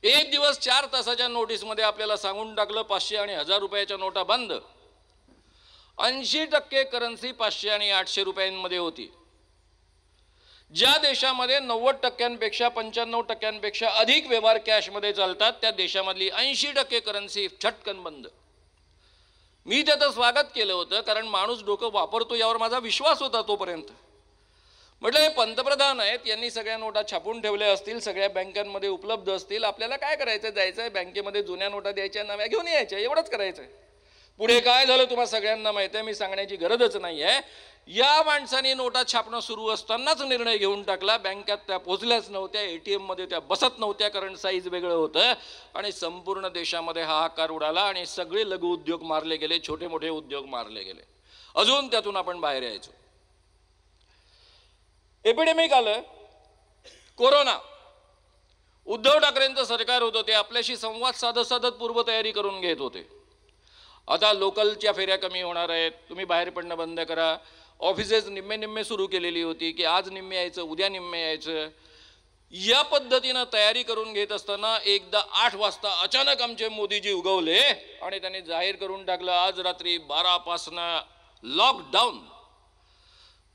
एक दिवस 4 तासाच्या नोटीसमध्ये आपल्याला सांगून टाकलं 500 आणि 1000 रुपयाच्या नोटा बंद. 80% करन्सी 500 आणि 800 रुपयांमध्ये होती. ज्या देशामध्ये 90% 95% अधिक व्यवहार कॅशमध्ये चालतात, त्या देशामधली 80% करन्सी छटकन बंद. मी त्याचं स्वागत केलं होतं, कारण माणूस डोकं वापरतो यावर माझा विश्वास होता तोपर्यंत. म्हटलं हे पंतप्रधान आहेत, यांनी सगळ्या नोटा छापून ठेवल्या असतील, सगळ्या बँकांमध्ये उपलब्ध असतील, आपल्याला काय करायचं, जायचं आहे बँकेमध्ये जुन्या नोटा द्यायच्या, नव्या घेऊन यायच्या, एवढंच करायचं आहे. पुढे काय झालं तुम्हाला सगळ्यांना माहिती आहे, मी सांगण्याची गरजच नाही आहे. या माणसाने नोटा छापणं सुरू असतानाच निर्णय घेऊन टाकला, बँकात त्या पोहोचल्याच नव्हत्या, ATM मध्ये त्या बसत नव्हत्या, कारण साईज वेगळं होतं, आणि संपूर्ण देशामध्ये हाहाकार उडाला आणि सगळे लघु उद्योग मारले गेले, छोटे मोठे उद्योग मारले गेले. अजून त्यातून आपण बाहेर यायचो. एपिडेमिक आलं, कोरोना. उद्धव ठाकरेंचं सरकार होतं, ते आपल्याशी संवाद साधत पूर्वतयारी करून घेत होते. आता लोकलच्या फेऱ्या कमी होणार आहेत, तुम्ही बाहेर पडणं बंद करा. ऑफिसेस निम्मे सुरू केलेली होती की आज निम्मे यायचं, उद्या निम्मे यायचं. या पद्धतीनं तयारी करून घेत असताना एकदा 8 वाजता अचानक आमचे मोदीजी उगवले आणि त्यांनी जाहीर करून टाकलं आज रात्री 12 पासून लॉकडाऊन.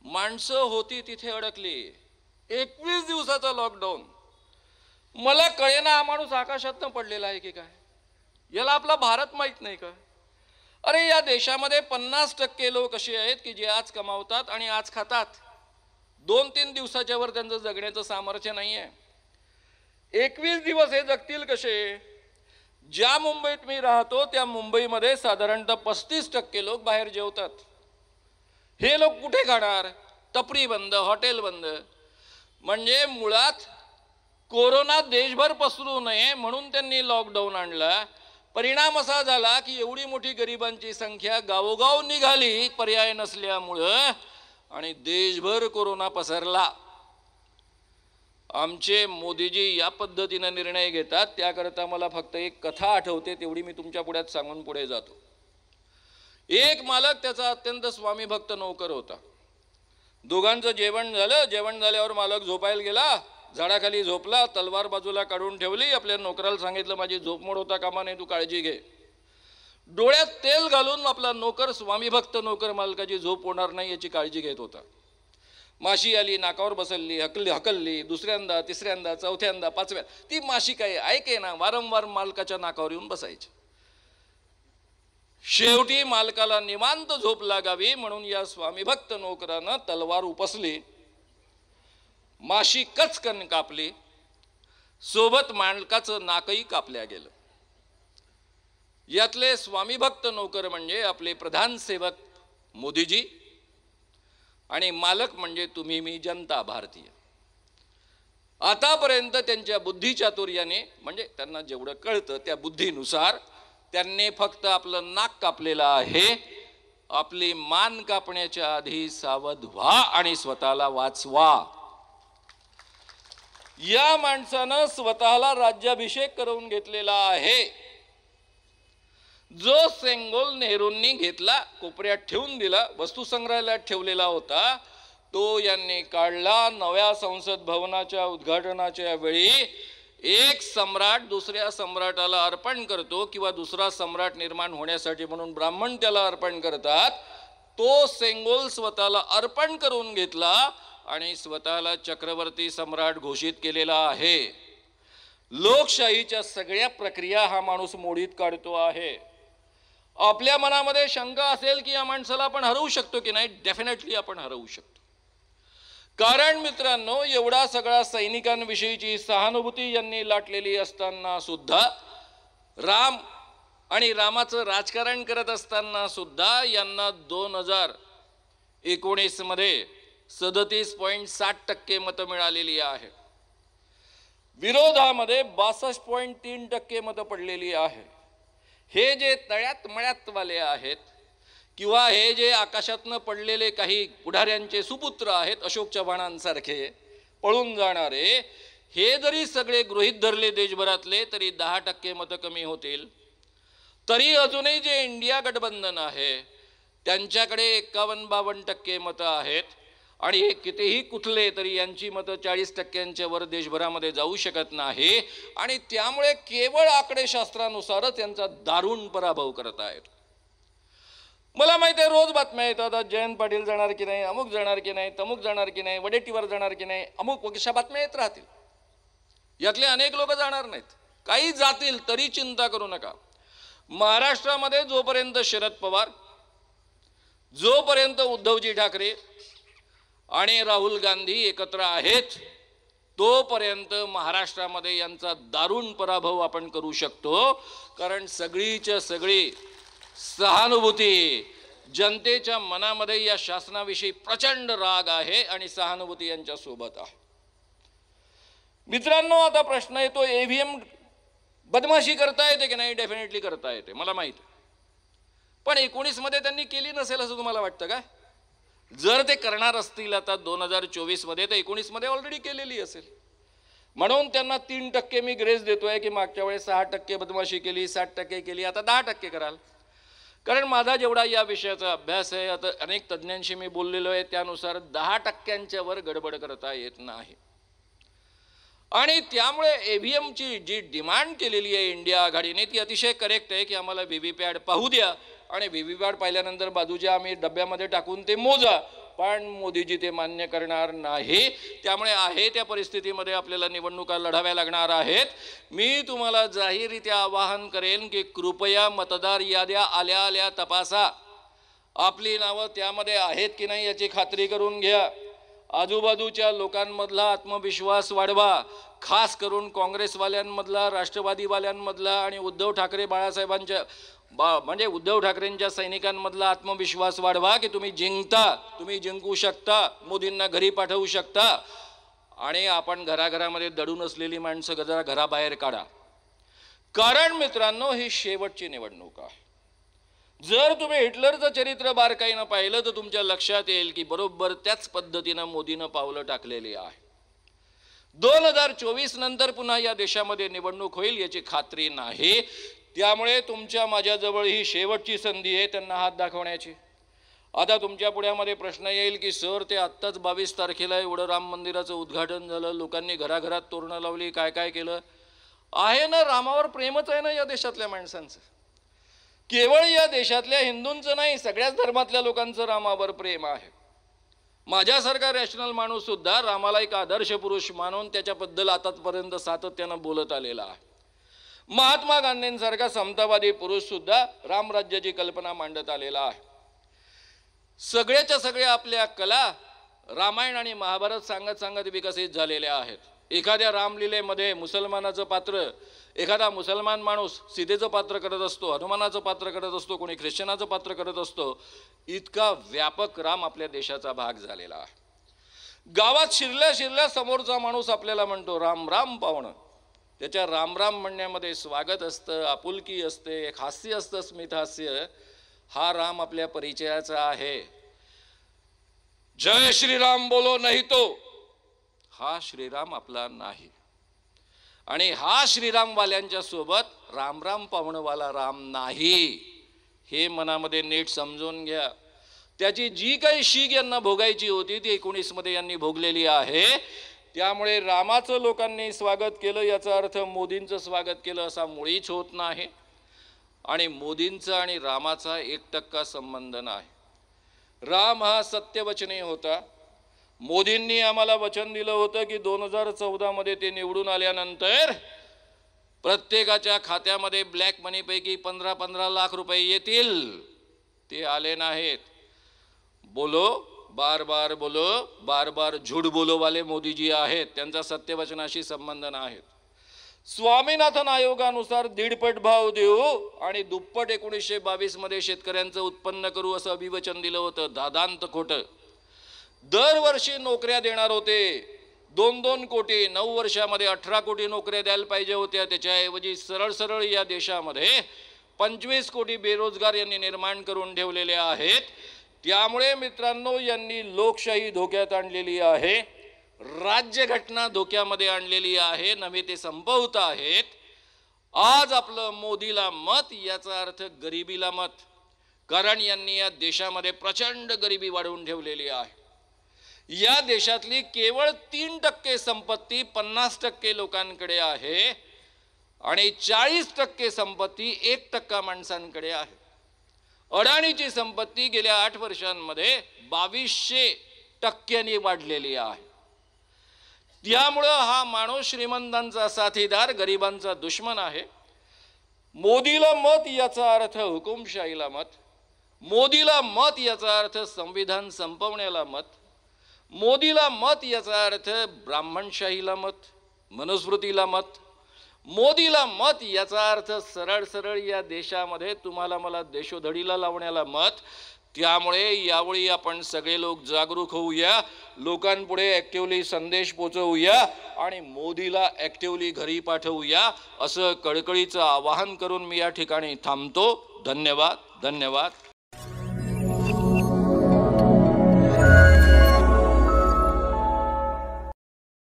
माणसं होती तिथे अडकली. 21 दिवसाचा लॉकडाऊन. मला कळेना हा माणूस आकाशातनं पडलेला आहे की काय, याला आपला भारत माहित नाही का? अरे या देशामध्ये 50% लोक असे आहेत की जे आज कमावतात आणि आज खातात. 2-3 दिवसाच्या वर त्यांचं जगण्याचं सामर्थ्य नाही आहे. 21 दिवस हे जगतील कसे? ज्या मुंबईत मी राहतो त्या मुंबईमध्ये साधारणतः 35% लोक बाहेर जेवतात. हे लोक कुठे खाणार? टपरी बंद, हॉटेल बंद. म्हणजे मुळात कोरोना देशभर पसरू नये म्हणून त्यांनी लॉकडाऊन आणला. परिणाम असा झाला की एवढी मोठी गरिबांची संख्या गावोगाव निघाली पर्याय नसल्यामुळं आणि देशभर कोरोना पसरला. आमचे मोदीजी या पद्धतीने निर्णय घेतात. त्याकरता मला फक्त एक कथा आठवते, तेवढी मी तुमच्या पुढ्यात सांगून पुढे जातो. एक मालक, त्याचा अत्यंत स्वामी भक्त नोकर होता. दोघांचं जेवण झालं. जेवण झाल्यावर मालक झोपायला गेला. झाडाखाली झोपला, तलवार बाजूला काढून ठेवली. आपल्या नोकराला सांगितलं माझी झोप मोड होता कामा नये, तू काळजी घे. डोळ्यात तेल घालून आपला नोकर, स्वामी भक्त नोकर, मालकाची झोप होणार नाही याची काळजी घेत होता. माशी आली, नाकावर बसलली, हकलली. दुसऱ्यांदा, तिसऱ्यांदा, चौथ्यांदा, पाचव्या ती माशी काय ऐके ना, वारंवार मालकाच्या नाकावर येऊन बसायची. शेवटी मालकाला निवांत झोप लागावी म्हणून या स्वामी भक्त नोकरानं तलवार उपसली. माशी कचकन कापली, सोबत मालकाचं नाकही कापल्या गेलं. यातले स्वामी भक्त नोकर म्हणजे आपले प्रधान सेवक मोदीजी आणि मालक म्हणजे तुम्ही मी, जनता भारतीय. आतापर्यंत त्यांच्या बुद्धिचातुर्याने, म्हणजे त्यांना जेवढं कळतं त्या बुद्धीनुसार, त्यांनी फक्त आपलं नाक कापलेलं आहे. आपली मान कापण्याच्या आधी सावध व्हा आणि स्वतःला वाचवा. या माणसानं स्वतःला राज्याभिषेक करून घेतलेला आहे. जो सेंगोल नेहरूंनी घेतला, कोपऱ्यात ठेवून दिला, वस्तुसंग्रहालयात ठेवलेला होता, तो यांनी काढला. नव्या संसद भवनाच्या उद्घाटनाच्या वेळी एक सम्राट दुसऱ्या सम्राटाला अर्पण करतो किंवा दुसरा सम्राट निर्माण होण्यासाठी म्हणून ब्राह्मण त्याला अर्पण करतात. तो सेंगोल स्वतःला अर्पण करून घेतला आणि स्वतःला चक्रवर्ती सम्राट घोषित केलेला आहे. लोकशाहीच्या सगळ्या प्रक्रिया हा माणूस मोडीत काढतो आहे. आपल्या मनामध्ये शंका असेल की या माणसाला आपण हरवू शकतो की नाही, डेफिनेटली आपण हरवू शकतो. कारण मित्रांनो, एवढा सगळा सैनिकांविषयीची सहानुभूती यांनी लाटलेली असताना सुद्धा, राम आणि रामाचं राजकारण करत असताना सुद्धा यांना 2019 मध्ये 37.7% मतं मिळालेली आहे. विरोधामध्ये 62.3% मतं पडलेली आहे. हे जे तळ्यात मळ्यात वाले आहेत किंवा हे जे आकाशातनं पडलेले काही पुढाऱ्यांचे सुपुत्र आहेत, अशोक चव्हाणांसारखे पळून जाणारे, हे जरी सगळे गृहीत धरले देशभरातले तरी 10% मतं कमी होतील. तरी अजूनही जे इंडिया गठबंधन आहे त्यांच्याकडे 51-52% मतं आहेत आणि हे कितीही कुठले तरी यांची मतं 40%च्या वर देशभरामध्ये जाऊ शकत नाही. आणि त्यामुळे केवळ आकडेशास्त्रानुसारच यांचा दारुण पराभव करत आहेत. मला माहिती आहे रोज बातम्या येतात, जयंत पाटील जाणार की नाही, अमुक जाणार की नाही, तमुक जाणार की नाही, वडेट्टीवार जाणार की नाही, अमुक अशा बातम्या येत राहतील. यातले अनेक लोक जाणार नाहीत. काही जातील तरी चिंता करू नका. महाराष्ट्रामध्ये जोपर्यंत शरद पवार, जोपर्यंत उद्धवजी ठाकरे आणि राहुल गांधी एकत्र आहेत, तोपर्यंत महाराष्ट्रामध्ये यांचा दारुण पराभव आपण करू शकतो. कारण सगळीच्या सगळी सहानुभूती जनतेच्या मनामध्ये या शासनाविषयी प्रचंड राग आहे आणि सहानुभूती यांच्या सोबत आहे. मित्रांनो, आता प्रश्न येतो, ईव्हीएम बदमाशी करता येते की नाही? डेफिनेटली करता येते, मला माहिती. पण 19 मध्ये त्यांनी केली नसेल असं तुम्हाला वाटतं का? जर ते करणार असतील आता 2024 मध्ये, तर 19 मध्ये ऑलरेडी केलेली असेल. म्हणून त्यांना 3% मी ग्रेस देतोय की मागच्या वेळेस 6% बदमाशी केली, 60% केली, आता 10% कराल. कारण माझा जेवढा या विषयाचा अभ्यास आहे, आता अनेक तज्ज्ञांशी मी बोललेलो आहे, त्यानुसार 10%च्या वर गडबड करता येत नाही. आणि त्यामुळे ईव्हीएमची जी डिमांड केलेली आहे इंडिया आघाडीने ती अतिशय करेक्ट आहे की आम्हाला व्हीव्हीपॅट पाहू द्या आणि व्हीव्हीपॅट पाहिल्यानंतर बाजूच्या आम्ही डब्यामध्ये टाकून ते मोजा पण मोदीजी ते मान्य करणार नाही। त्यामुळे आहे त्या परिस्थितीमध्ये आपल्याला निवडणुका लढाव्या लागणार आहेत। मी तुम्हाला जाहीररित्या आवाहन करेन की कृपया मतदार याद्या आल्या आल्या तपासा, आपली नावं त्यामध्ये आहेत की नाही याची खात्री करून घ्या। आजूबाजूच्या लोकांमधला आत्मविश्वास वाढवा, खास करून काँग्रेसवाल्यांमधला, राष्ट्रवादीवाल्यांमधला आणि उद्धव ठाकरे बाळासाहेबांच्या म्हणजे उद्धव ठाकरेंच्या सैनिकांमधला आत्मविश्वास वाढवा की तुम्ही जिंकता, तुम्ही जिंकू शकता, मोदींना घरी पाठवू शकता। आणि आपण घराघरामध्ये दडून असलेली माणसं जरा घराबाहेर काढा, कारण मित्रांनो ही शेवटची निवडणूक आहे। जर तुम्ही हिटलरचं चरित्र बारकाईनं पाहिलं तर तुमच्या लक्षात येईल की बरोबर त्याच पद्धतीनं मोदीनं पावलं टाकलेली आहे। 2024 नंतर पुन्हा या देशामध्ये निवडणूक होईल याची खात्री नाही। त्यामुळे तुमच्या माझ्याजवळ ही शेवटची संधी आहे त्यांना हात दाखवण्याची। आता तुमच्या पुढ्यामध्ये प्रश्न येईल की सर ते आत्ताच 22 तारखेला एवढं राम मंदिराचं उद्घाटन झालं, लोकांनी घराघरात तोरणं लावली, काय काय केलं आहे ना। रामावर प्रेमच आहे ना या देशातल्या माणसांचं, केवळ या देशातल्या हिंदूंचं नाही सगळ्याच धर्मातल्या लोकांचं रामावर प्रेम आहे। माझ्यासारखा रॅशनल माणूस सुद्धा रामाला एक आदर्श पुरुष मानून त्याच्याबद्दल आतापर्यंत सातत्यानं बोलत आलेला आहे। महात्मा गांधींसारखा समतावादी पुरुष सुद्धा रामराज्याची कल्पना मांडत आलेला आहे। सगळ्याच्या सगळ्या आपल्या कला रामायण आणि महाभारत सांगत सांगत विकसित झालेल्या आहेत। एखाद्या रामलीलेमध्ये मुसलमानाचं पात्र, एखादा मुसलमान माणूस सीतेचं पात्र करत असतो, हनुमानाचं पात्र करत असतो, कोणी ख्रिश्चनाचं पात्र करत असतो। इतका व्यापक राम आपल्या देशाचा भाग झालेला आहे। गावात शिरल्या शिरल्या समोरचा माणूस आपल्याला म्हणतो राम राम पाहुणं, त्याच्या राम राम म्हणण्यामध्ये स्वागत असतं, आपुलकी असते, एक हास्य असतं, स्मित हास्य। हा राम आपल्या परिचयाचा आहे। जय श्रीराम बोलो नाही तो हा श्रीराम आपला नाही। आणि हा श्रीराम वाल्यांच्या सोबत राम राम पाहुणवाला राम नाही, हे मनामध्ये नीट समजून घ्या। त्याची जी काही शीग यांना भोगायची होती ती 19 मध्ये यांनी भोगलेली आहे। त्यामुळे रामाचं लोकांनी स्वागत केलं याचा अर्थ मोदींचं स्वागत केलं असा मुळीच होत नाही। आणि मोदींचा आणि रामाचा 1% संबंध नाही। राम हा सत्यवचनी होता। मोदींनी आम्हाला वचन दिलं होतं की 2014 मध्ये ते निवडून आल्यानंतर प्रत्येकाच्या खात्यामध्ये ब्लॅक मनी पैकी 15-15 लाख रुपये येतील। ते आले नाहीत। बोलो बार बार बोलो बार बार झूठ बोलो वाले मोदीजी आहेत, त्यांचा सत्यवचनाशी संबंध नाहीत। स्वामीनाथन आयोगानुसार 1.5 भाव देऊ आणि दुप्पट 1922 मध्ये शेतकऱ्यांचं उत्पन्न करू असं अभिवचन दिलं होतं। दादांत खोटं। दरवर्षी नोकऱ्या देणार होते 2-2 कोटी, 9 वर्षामध्ये 18 कोटी नोकऱ्या द्यायला पाहिजे होत्या। त्याच्याऐवजी सरळ सरळ या देशामध्ये 25 कोटी बेरोजगार यांनी निर्माण करून ठेवलेले आहेत। त्यामुळे मित्रांनो यांनी लोकशाही धोक्यात आणलेली आहे, राज्यघटना धोक्यामध्ये आणलेली आहे, नव्हे ते संपवत आहेत। आज आपलं मोदीला मत याचा अर्थ गरिबीला मत, कारण यांनी या देशामध्ये प्रचंड गरिबी वाढवून ठेवलेली आहे। या देशातली केवळ 3% संपत्ती 50% लोकांकडे आहे आणि 40% संपत्ती 1% माणसांकडे आहे। अडाणीची संपत्ती गेल्या 8 वर्षांमध्ये 2200% वाढलेली आहे। त्यामुळं हा माणूस श्रीमंतांचा साथीदार, गरिबांचा दुश्मन आहे। मोदीला मत याचा अर्थ हुकुमशाहीला मत, मोदीला मत याचा अर्थ संविधान संपवण्याला मत, मोदीला मत याचा अर्थ ब्राह्मणशाहीला मत, मनुस्मृतीला मत, मोदीला मत याचा अर्थ सरळ सरळ या देशामध्ये तुम्हाला मला देशोधडीला लावण्याला मत। त्यामुळे यावेळी आपण सगळे लोक जागरूक होऊया, लोकांपुढे ॲक्टिव्हली संदेश पोचवूया आणि मोदीला ॲक्टिव्हली घरी पाठवूया असं कळकळीचं आवाहन करून मी या ठिकाणी थांबतो। धन्यवाद, धन्यवाद।